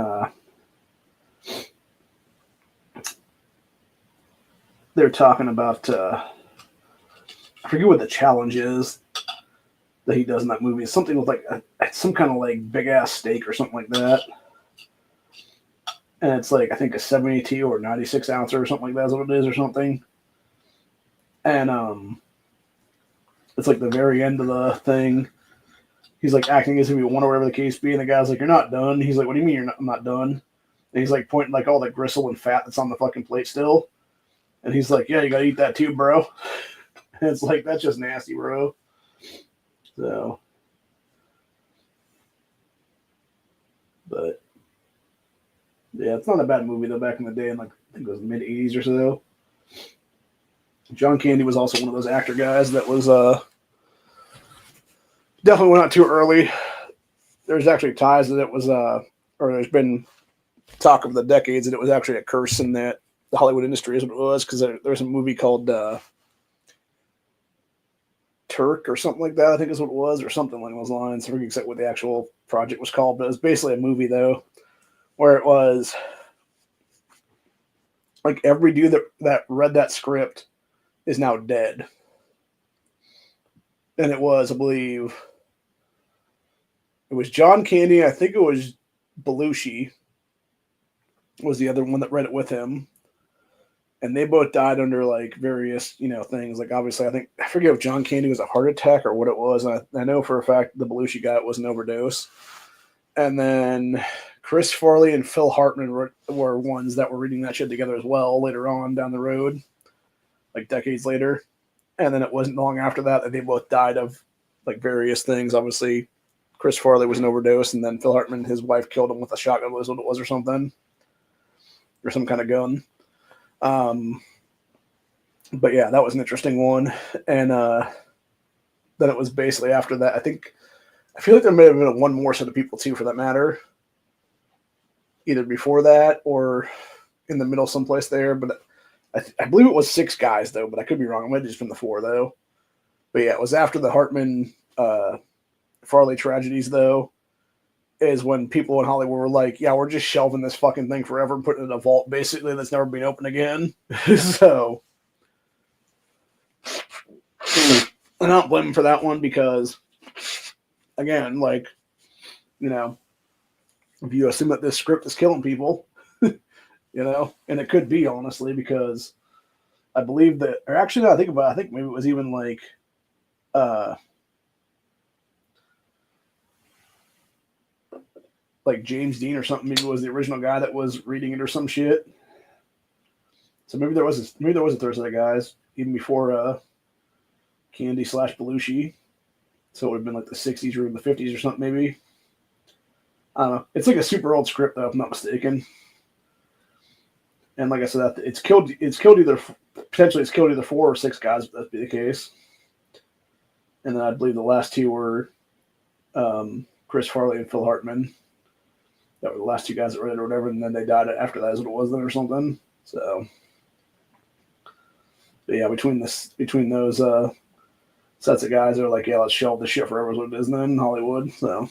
they're talking about I forget what the challenge is that he does in that movie. It's something with like some kind of like big ass steak or something like that. And it's like, I think a 72 or 96 ounce or something like that is what it is or something. And it's like the very end of the thing. He's like acting as if he won or whatever the case be. And the guy's like, you're not done. He's like, what do you mean I'm not done? And he's like pointing like all the gristle and fat that's on the fucking plate still. And he's like, yeah, you gotta eat that too, bro. And it's like, that's just nasty, bro. So, but yeah, it's not a bad movie though. Back in the day, in like I think it was mid '80s or so. John Candy was also one of those actor guys that was definitely went out too early. There's actually ties that it was or there's been talk of the decades that it was actually a curse in that the Hollywood industry is what it was, because there's a movie called Turk or something like that, I think is what it was, or something along those lines. I forget exactly what the actual project was called, but it was basically a movie though, where it was like every dude that read that script is now dead. And it was, I believe, it was John Candy. I think it was Belushi was the other one that read it with him. And they both died under like various, things. Like obviously, I forget if John Candy was a heart attack or what it was. I know for a fact the Belushi guy it was an overdose. And then Chris Farley and Phil Hartman were ones that were reading that shit together as well later on down the road, like decades later. And then it wasn't long after that they both died of like various things. Obviously, Chris Farley was an overdose, and then Phil Hartman, his wife killed him with a shotgun, was what it was, or something, or some kind of gun. But yeah, that was an interesting one. And then it was basically after that. I feel like there may have been one more set of people too, for that matter, either before that or in the middle someplace there. But I believe it was 6 guys though, but I could be wrong. It might have just been the 4 though. But yeah, it was after the Hartman Farley tragedies though, is when people in Hollywood were like, yeah, we're just shelving this fucking thing forever and putting it in a vault basically that's never been opened again. So I don't blame them for that one because, again, like, if you assume that this script is killing people, and it could be, honestly, because I believe that, or actually, no, I think maybe it was even like James Dean or something, maybe was the original guy that was reading it or some shit. So maybe there was a Thursday guys even before Candy / Belushi. So it would have been like the 60s or the 50s or something, maybe. I don't know. It's like a super old script, though, if I'm not mistaken. And like I said, it's killed either 4 or 6 guys, if that be the case. And then I believe the last 2 were Chris Farley and Phil Hartman. That were the last 2 guys that read it or whatever, and then they died after that, is what it was then or something. So, but yeah, between those sets of guys, they're like, yeah, let's shelve this shit forever, is what it is then in Hollywood. So,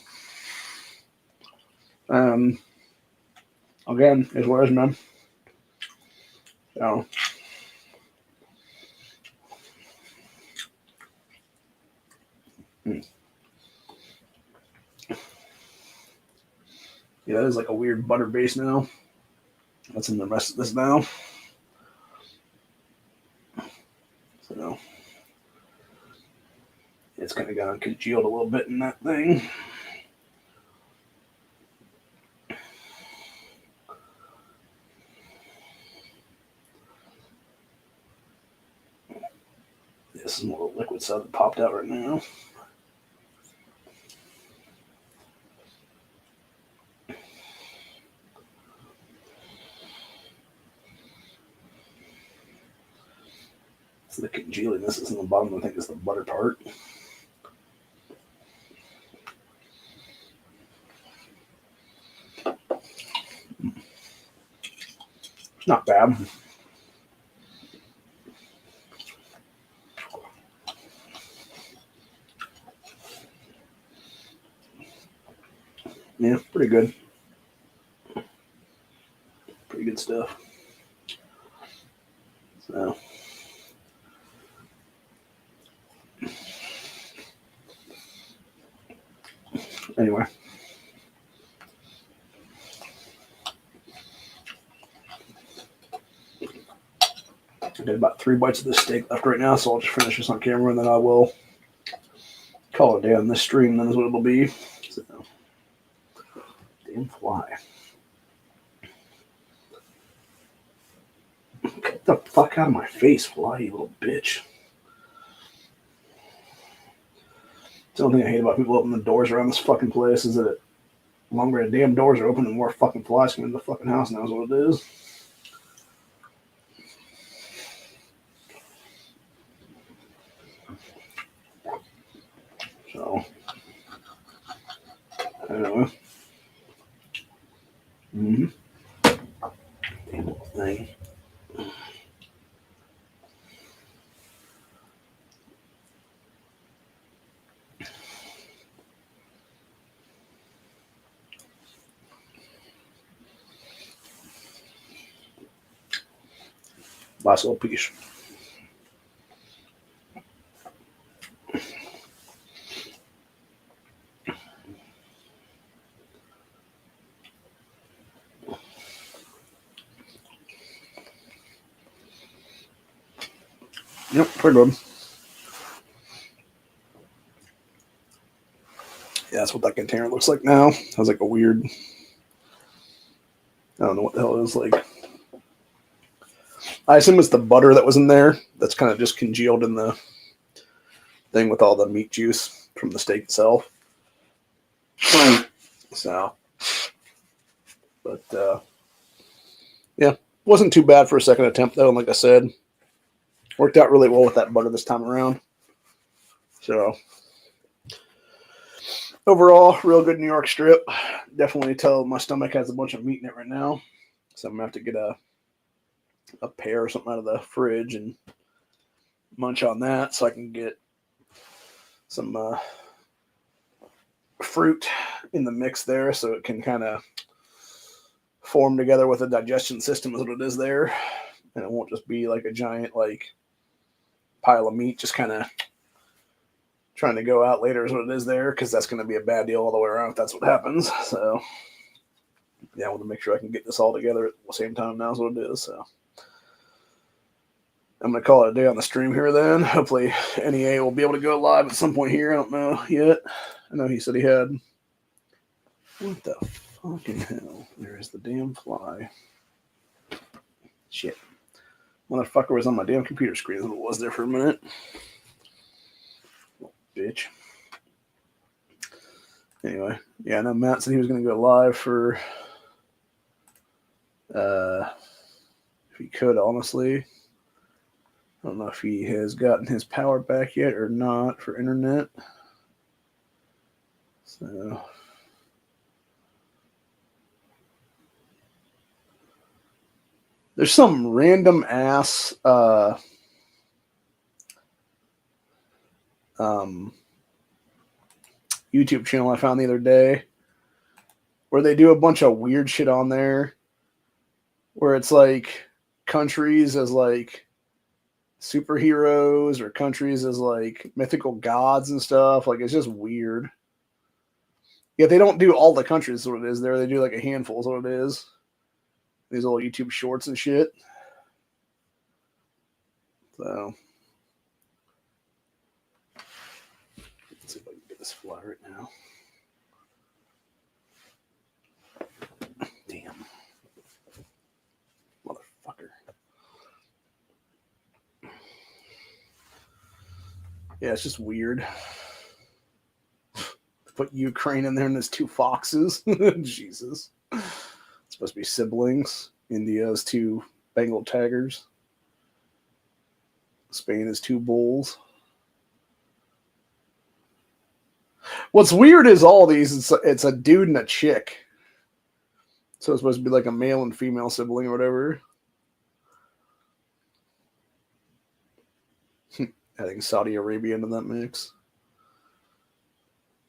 again, is what it is, man. So, yeah, that is like a weird butter base now. That's in the rest of this now. So it's kind of got congealed a little bit in that thing. This is more liquid stuff that popped out right now. So the congealiness is in the bottom. I think is the butter part. It's not bad. Yeah, pretty good. Pretty good stuff. So, anyway. I got about 3 bites of this steak left right now, so I'll just finish this on camera and then I will call it a day on this stream. Then is what it'll be. So, damn fly. Get the fuck out of my face, fly, you little bitch. The only thing I hate about people opening the doors around this fucking place is that the longer the damn doors are open, the more fucking flies come into the fucking house now is what it is. So, anyway. Mm-hmm. Damn little thing. Last little piece. Yep, pretty good. Yeah, that's what that container looks like now. It has like a weird, I don't know what the hell it is like. I assume it's the butter that was in there that's kind of just congealed in the thing with all the meat juice from the steak itself. So, but yeah, wasn't too bad for a second attempt though. And like I said, worked out really well with that butter this time around. So overall, real good New York strip. Definitely tell my stomach has a bunch of meat in it right now. So I'm gonna have to get a pear or something out of the fridge and munch on that so I can get some fruit in the mix there so it can kind of form together with a digestion system is what it is there. And it won't just be like a giant like pile of meat just kind of trying to go out later is what it is there, because that's going to be a bad deal all the way around if that's what happens. So yeah, I want to make sure I can get this all together at the same time now is what it is. So I'm going to call it a day on the stream here then. Hopefully NEA will be able to go live at some point here. I don't know yet. I know he said he had. What the fucking hell? There is the damn fly. Shit. Motherfucker was on my damn computer screen. That's what it was there for a minute. Bitch. Anyway, yeah, I know Matt said he was going to go live for if he could, honestly. I don't know if he has gotten his power back yet or not for internet. So there's some random ass YouTube channel I found the other day where they do a bunch of weird shit on there where it's like countries as like superheroes or countries as like mythical gods and stuff. Like it's just weird. Yet they don't do all the countries is what it is there. They do like a handful is what it is. These little YouTube shorts and shit. So let's see if I can get this fly right now. Damn. Motherfucker. Yeah, it's just weird. Put Ukraine in there and there's two foxes. Jesus. It's supposed to be siblings. India is two Bengal tigers. Spain is two bulls. What's weird is all these, it's a dude and a chick. So it's supposed to be like a male and female sibling or whatever. Adding Saudi Arabia into that mix.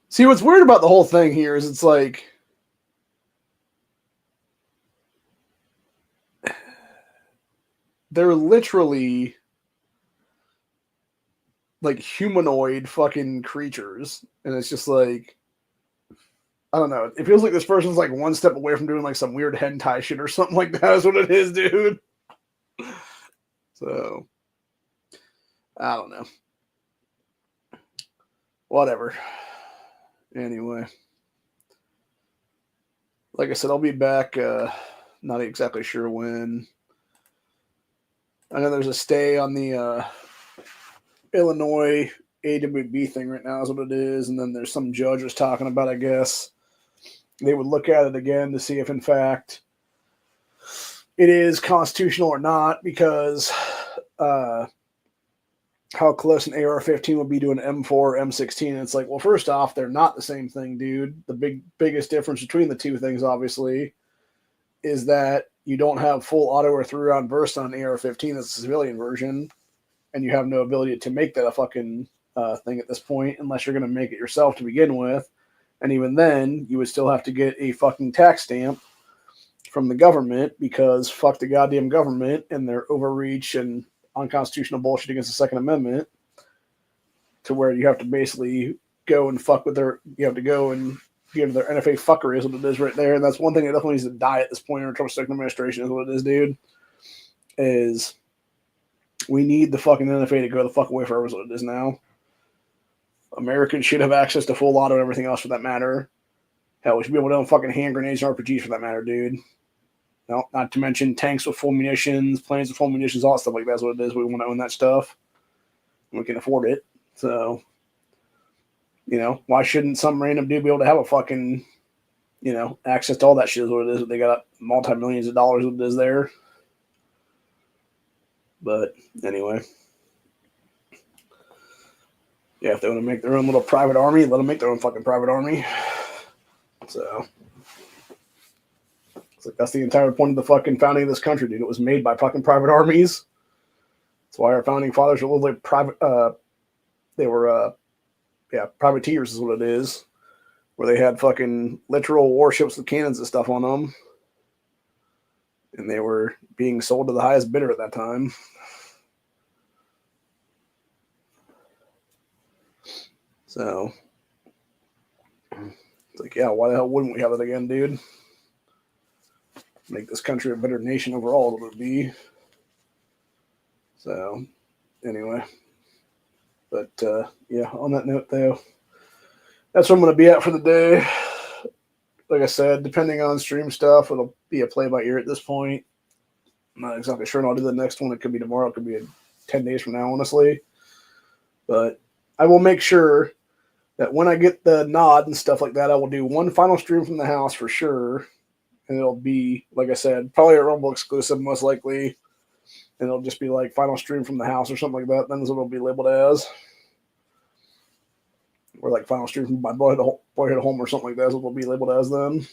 See, what's weird about the whole thing here is it's like they're literally like humanoid fucking creatures. And it's just like, I don't know. It feels like this person's like one step away from doing like some weird hentai shit or something like that is what it is, dude. So, I don't know. Whatever. Anyway. Like I said, I'll be back. Not exactly sure when. I know there's a stay on the Illinois AWB thing right now is what it is. And then there's some judge was talking about, I guess, they would look at it again to see if, in fact, it is constitutional or not, because how close an AR-15 would be to an M4 or M16. And it's like, well, first off, they're not the same thing, dude. The biggest difference between the two things, obviously, is that you don't have full auto or three-round burst on an AR-15. That's a civilian version, and you have no ability to make that a fucking thing at this point unless you're going to make it yourself to begin with. And even then, you would still have to get a fucking tax stamp from the government because fuck the goddamn government and their overreach and unconstitutional bullshit against the Second Amendment, to where you have to basically go and fuck with their, you have to go and get into their NFA fuckery is what it is right there. And that's one thing that definitely needs to die at this point in the Trump second administration is what it is, dude. Is we need the fucking NFA to go the fuck away forever is what it is now. Americans should have access to full auto and everything else for that matter. Hell, we should be able to own fucking hand grenades and RPGs for that matter, dude. No, not to mention tanks with full munitions, planes with full munitions, all that stuff like that's what it is. We want to own that stuff. We can afford it. So, you know, why shouldn't some random dude be able to have a fucking, you know, access to all that shit is what it is. They got multi-millions of dollars what it is there. But anyway. Yeah, if they want to make their own little private army, let them make their own fucking private army. So, it's like that's the entire point of the fucking founding of this country, dude. It was made by fucking private armies. That's why our founding fathers were literally private. They were, privateers is what it is, where they had fucking literal warships with cannons and stuff on them, and they were being sold to the highest bidder at that time. So, it's like, yeah, why the hell wouldn't we have it again, dude? Make this country a better nation overall, it would be. So, anyway. But, yeah, on that note, though, that's where I'm going to be at for the day. Like I said, depending on stream stuff, it'll be a play-by-ear at this point. I'm not exactly sure when I'll do the next one. It could be tomorrow. It could be 10 days from now, honestly. But I will make sure that when I get the nod and stuff like that, I will do one final stream from the house for sure. And it'll be, like I said, probably a Rumble exclusive, most likely. And it'll just be like final stream from the house or something like that. Then it'll be labeled as. Or like final stream from my boyhood home or something like that. Is what it'll be labeled as then.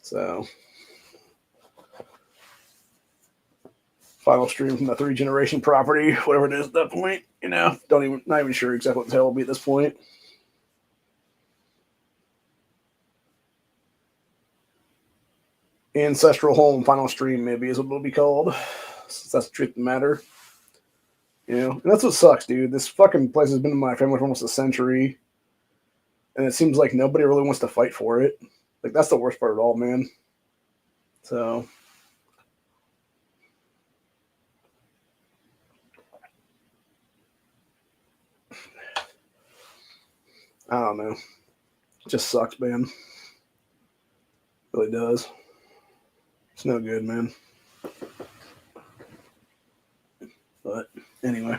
So. Final stream from the 3-generation property, whatever it is at that point. You know, not even sure exactly what the hell it'll be at this point. Ancestral home final stream maybe is what it'll be called, since that's the truth of the matter. You know, and that's what sucks, dude. This fucking place has been in my family for almost a century, and it seems like nobody really wants to fight for it. Like, that's the worst part of it all, man. So. I don't know. It just sucks, man. It really does. It's no good, man. But anyway.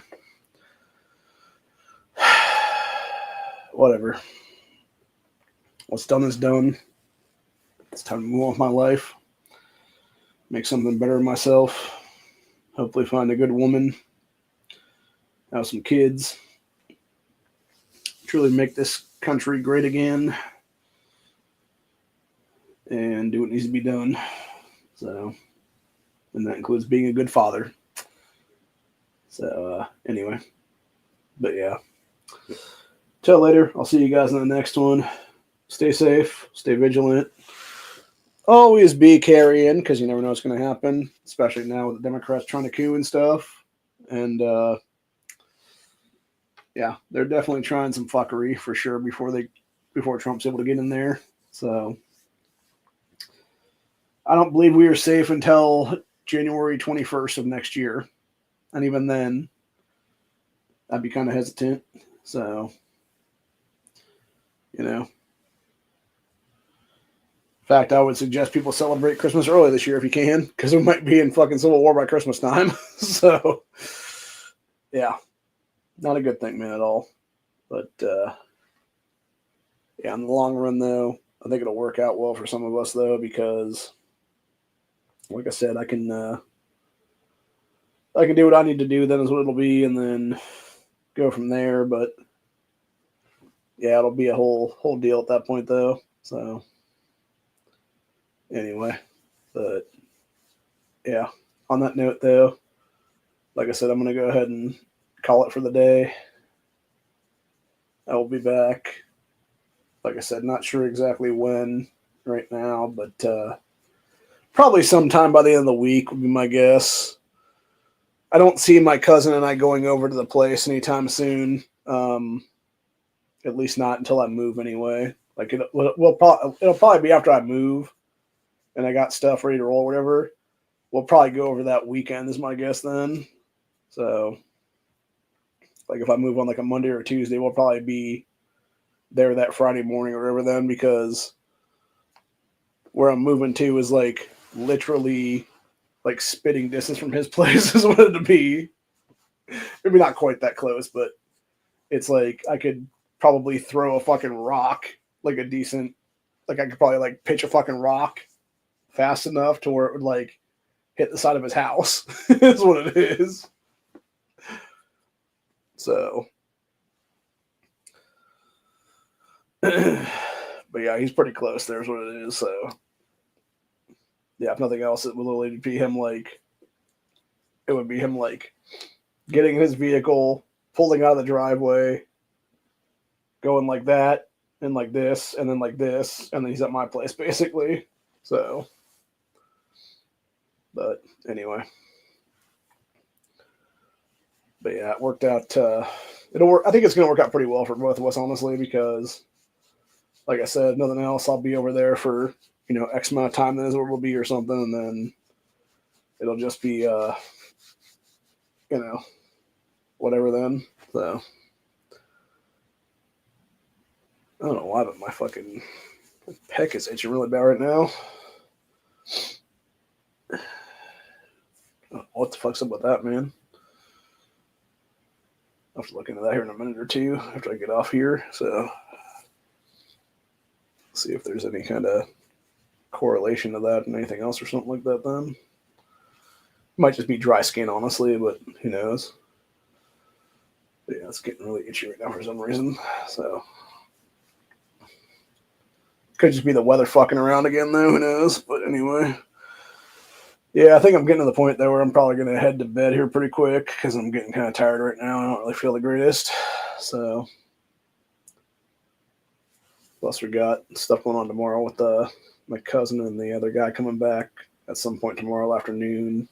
Whatever. What's done is done. It's time to move on with my life. Make something better of myself. Hopefully find a good woman. Have some kids. Truly make this country great again. And do what needs to be done. So, and that includes being a good father. So, anyway. But yeah. Till later. I'll see you guys in the next one. Stay safe. Stay vigilant. Always be carrying, because you never know what's going to happen. Especially now with the Democrats trying to coup and stuff. And, yeah, they're definitely trying some fuckery for sure before Trump's able to get in there. So I don't believe we are safe until January 21st of next year. And even then, I'd be kind of hesitant. So, you know. In fact, I would suggest people celebrate Christmas early this year if you can, because we might be in fucking civil war by Christmas time. So, yeah. Not a good thing, man, at all. But, yeah, in the long run, though, I think it'll work out well for some of us, though, because, like I said, I can do what I need to do, then is what it'll be, and then go from there. But, yeah, it'll be a whole deal at that point, though. So, anyway, but, yeah, on that note, though, like I said, I'm going to go ahead and call it for the day. I will be back. Like I said, not sure exactly when right now, but Probably sometime by the end of the week would be my guess. I don't see my cousin and I going over to the place anytime soon. At least not until I move anyway. Like it'll probably be after I move and I got stuff ready to roll or whatever. We'll probably go over that weekend is my guess then. So like if I move on like a Monday or a Tuesday, we'll probably be there that Friday morning or whatever then, because where I'm moving to is like literally like spitting distance from his place is what it'd be. Maybe not quite that close, but it's like I could probably throw a fucking rock, like a decent, like I could probably like pitch a fucking rock fast enough to where it would like hit the side of his house. Is what it is. So, but yeah, he's pretty close. There's what it is. So, yeah, if nothing else, it would literally be him like, it would be him like getting in his vehicle, pulling out of the driveway, going like that, and like this, and then like this, and then he's at my place basically. So, but anyway, but yeah, it worked out. It'll work. I think it's going to work out pretty well for both of us, honestly, because, like I said, nothing else. I'll be over there for X amount of time. Then is what it'll be or something, and then it'll just be whatever then. So I don't know why, but my fucking pec is itching really bad right now. What the fuck's up with that, man? I'll have to look into that here in a minute or two after I get off here. So see if there's any kind of correlation to that and anything else or something like that then. Might just be dry skin, honestly, but who knows? But yeah, it's getting really itchy right now for some reason. So could just be the weather fucking around again, though. Who knows? But anyway. Yeah, I think I'm getting to the point there where I'm probably going to head to bed here pretty quick because I'm getting kind of tired right now. I don't really feel the greatest. So, plus we got stuff going on tomorrow with my cousin and the other guy coming back at some point tomorrow afternoon.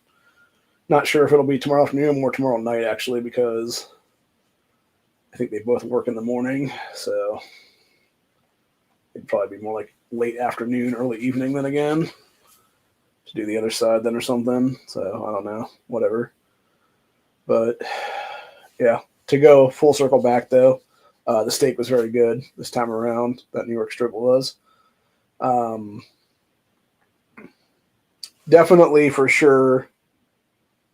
Not sure if it'll be tomorrow afternoon or tomorrow night, actually, because I think they both work in the morning. So, it'd probably be more like late afternoon, early evening then again. To do the other side then or something. So I don't know, whatever. But yeah, to go full circle back though, the steak was very good this time around. That New York strip was. Definitely for sure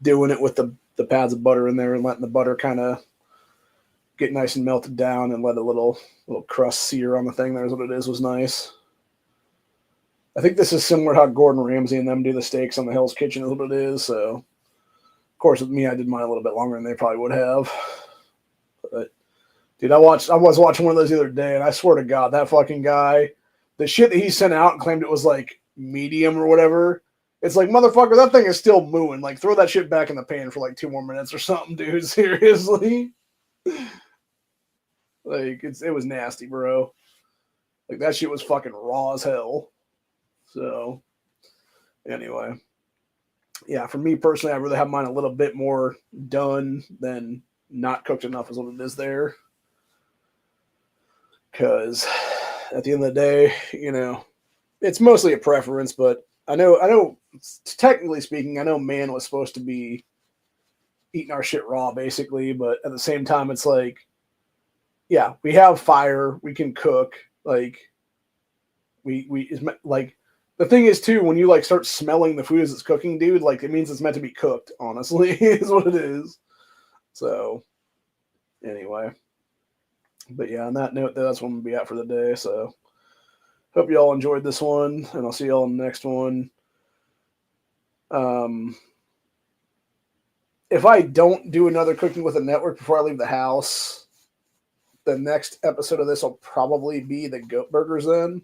doing it with the pads of butter in there and letting the butter kind of get nice and melted down and let a little crust sear on the thing there is what it is was nice. I think this is similar to how Gordon Ramsay and them do the steaks on the Hell's Kitchen is what it is. So, of course, with me, I did mine a little bit longer than they probably would have. But, dude, I was watching one of those the other day, and I swear to God, that fucking guy, the shit that he sent out and claimed it was like medium or whatever, it's like, motherfucker, that thing is still mooing. Like, throw that shit back in the pan for like 2 more minutes or something, dude. Seriously. Like, it was nasty, bro. Like, that shit was fucking raw as hell. So, anyway, yeah, for me personally, I really have mine a little bit more done than not cooked enough is what it is there. Because at the end of the day, it's mostly a preference, but I know, technically speaking, I know man was supposed to be eating our shit raw, basically, but at the same time, it's like, yeah, we have fire, we can cook, like, like, the thing is, too, when you, like, start smelling the food as it's cooking, dude, like, it means it's meant to be cooked, honestly, is what it is. So, anyway. But, yeah, on that note, that's what I'm going to be at for the day, so hope you all enjoyed this one, and I'll see you all in the next one. If I don't do another Cooking with a Network before I leave the house, the next episode of this will probably be the goat burgers then.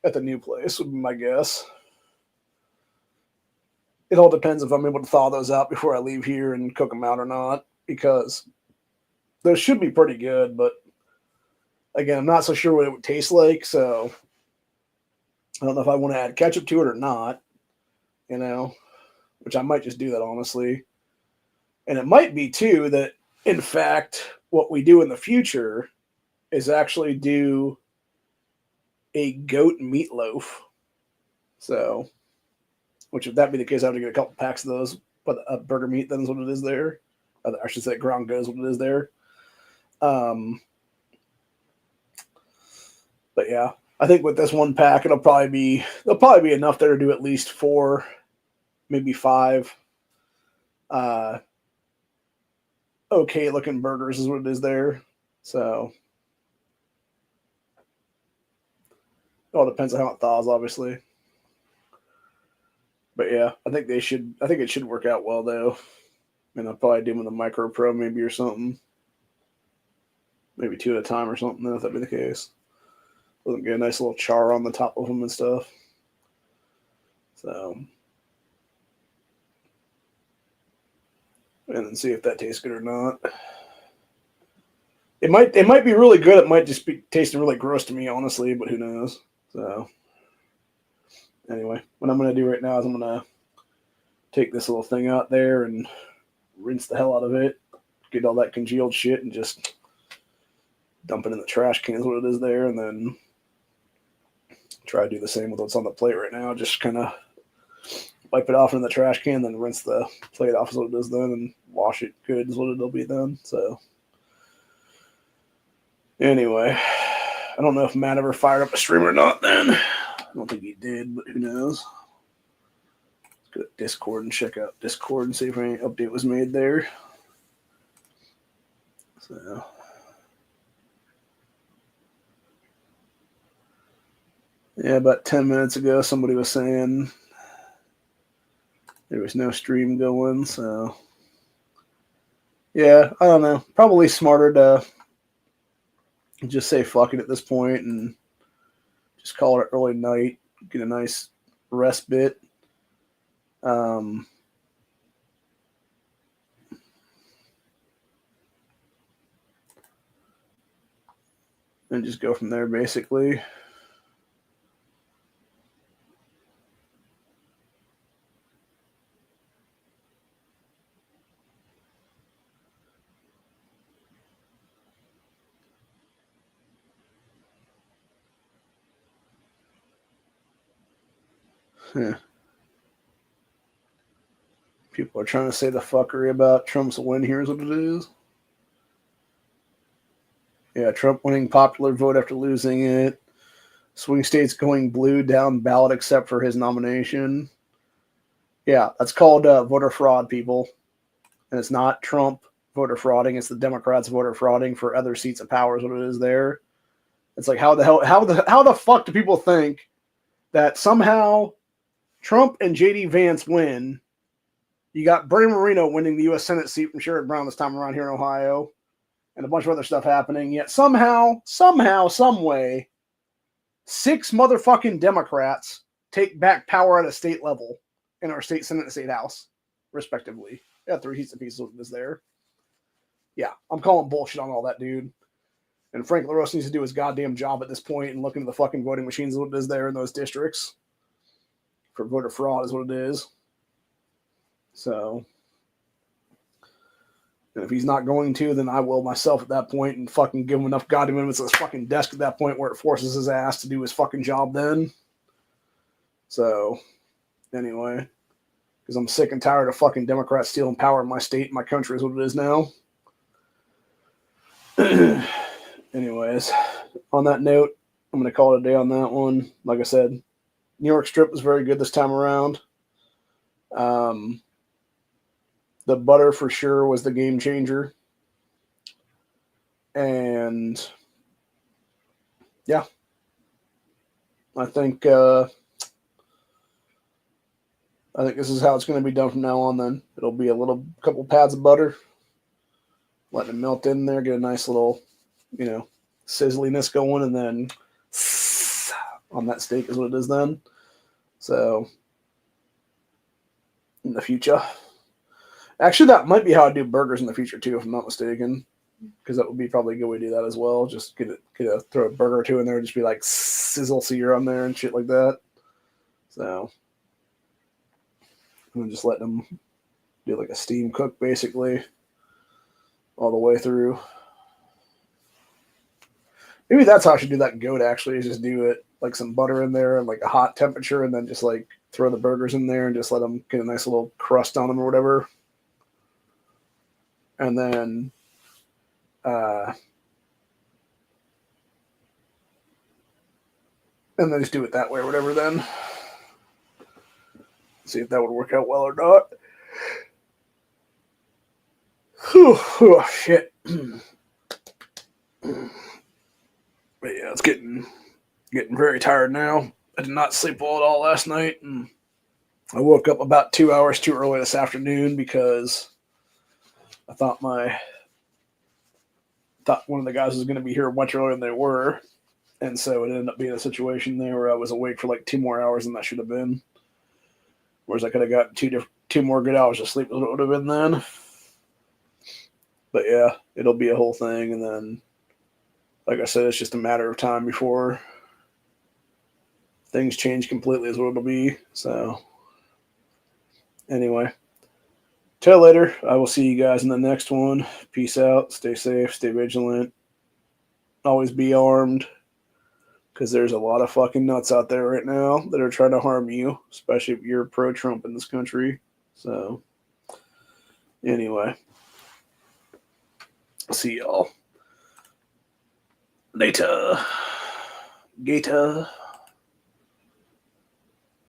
At the new place would be my guess. It all depends if I'm able to thaw those out before I leave here and cook them out or not, because those should be pretty good, but again, I'm not so sure what it would taste like, so I don't know if I want to add ketchup to it or not. you know, which I might just do that honestly. And it might be too that, in fact, what we do in the future is actually do a goat meatloaf. So, which if that be the case, I have to get a couple packs of those. But burger meat, then is what it is there. I should say ground goat is what it is there. But yeah, I think with this one pack, there'll probably be enough there to do at least 4, maybe 5. Okay looking burgers is what it is there. So it all depends on how it thaws, obviously. But yeah, I think it should work out well though. And I'll probably do them with a Micro Pro maybe or something. Maybe 2 at a time or something, if that'd be the case. We'll get a nice little char on the top of them and stuff. So, and then see if that tastes good or not. It might be really good. It might just be tasting really gross to me, honestly, but who knows? So, anyway, what I'm going to do right now is I'm going to take this little thing out there and rinse the hell out of it, get all that congealed shit, and just dump it in the trash can is what it is there, and then try to do the same with what's on the plate right now. Just kind of wipe it off in the trash can, then rinse the plate off is what it is then, and wash it good is what it'll be then. So, anyway, I don't know if Matt ever fired up a stream or not then. I don't think he did, but who knows. Let's go to Discord and check out Discord and see if any update was made there. So, yeah, about 10 minutes ago, somebody was saying there was no stream going, so yeah, I don't know. Probably smarter to just say fuck it at this point and just call it early night, get a nice respite. And just go from there, basically. Yeah. People are trying to say the fuckery about Trump's win. Here's what it is. Yeah, Trump winning popular vote after losing it. Swing states going blue down ballot except for his nomination. Yeah, that's called voter fraud, people. And it's not Trump voter frauding. It's the Democrats voter frauding for other seats of power is what it is there. It's like how the fuck do people think that somehow Trump and J.D. Vance win? You got Bernie Moreno winning the U.S. Senate seat from Sherrod Brown this time around here in Ohio, and a bunch of other stuff happening. Yet somehow, some way, 6 motherfucking Democrats take back power at a state level in our state Senate and state House, respectively. Yeah, 3 seats apiece is there. Yeah, I'm calling bullshit on all that, dude. And Frank LaRose needs to do his goddamn job at this point and look into the fucking voting machines what it is there in those districts. For voter fraud is what it is. So, and if he's not going to, then I will myself at that point and fucking give him enough goddamn minutes at his fucking desk at that point where it forces his ass to do his fucking job then. So, anyway, because I'm sick and tired of fucking Democrats stealing power in my state and my country is what it is now. Anyways, on that note, I'm going to call it a day on that one. Like I said, New York strip was very good this time around. The butter for sure was the game changer. And yeah, I think this is how it's going to be done from now on then. It'll be a couple pads of butter, letting it melt in there, get a nice little, sizzliness going, and then on that steak is what it is then. So in the future, actually that might be how I do burgers in the future too, if I'm not mistaken, because that would be probably a good way to do that as well. Just throw a burger or 2 in there, and just be like sizzle sear on there and shit like that. So and then just letting them do like a steam cook basically all the way through. Maybe that's how I should do that goat actually, is just do it like some butter in there and like a hot temperature and then just like throw the burgers in there and just let them get a nice little crust on them or whatever. And then just do it that way or whatever then. See if that would work out well or not. Oh, shit. But yeah, it's getting very tired now. I did not sleep well at all last night, and I woke up about 2 hours too early this afternoon because I thought one of the guys was going to be here much earlier than they were, and so it ended up being a situation there where I was awake for like 2 more hours than I should have been. Whereas I could have gotten two more good hours of sleep, what it would have been then. But yeah, it'll be a whole thing, and then, like I said, it's just a matter of time before things change completely is what it'll be. So anyway, till later. I will see you guys in the next one. Peace out. Stay safe. Stay vigilant. Always be armed, because there's a lot of fucking nuts out there right now that are trying to harm you, especially if you're pro-Trump in this country. So anyway, see y'all later. Gator.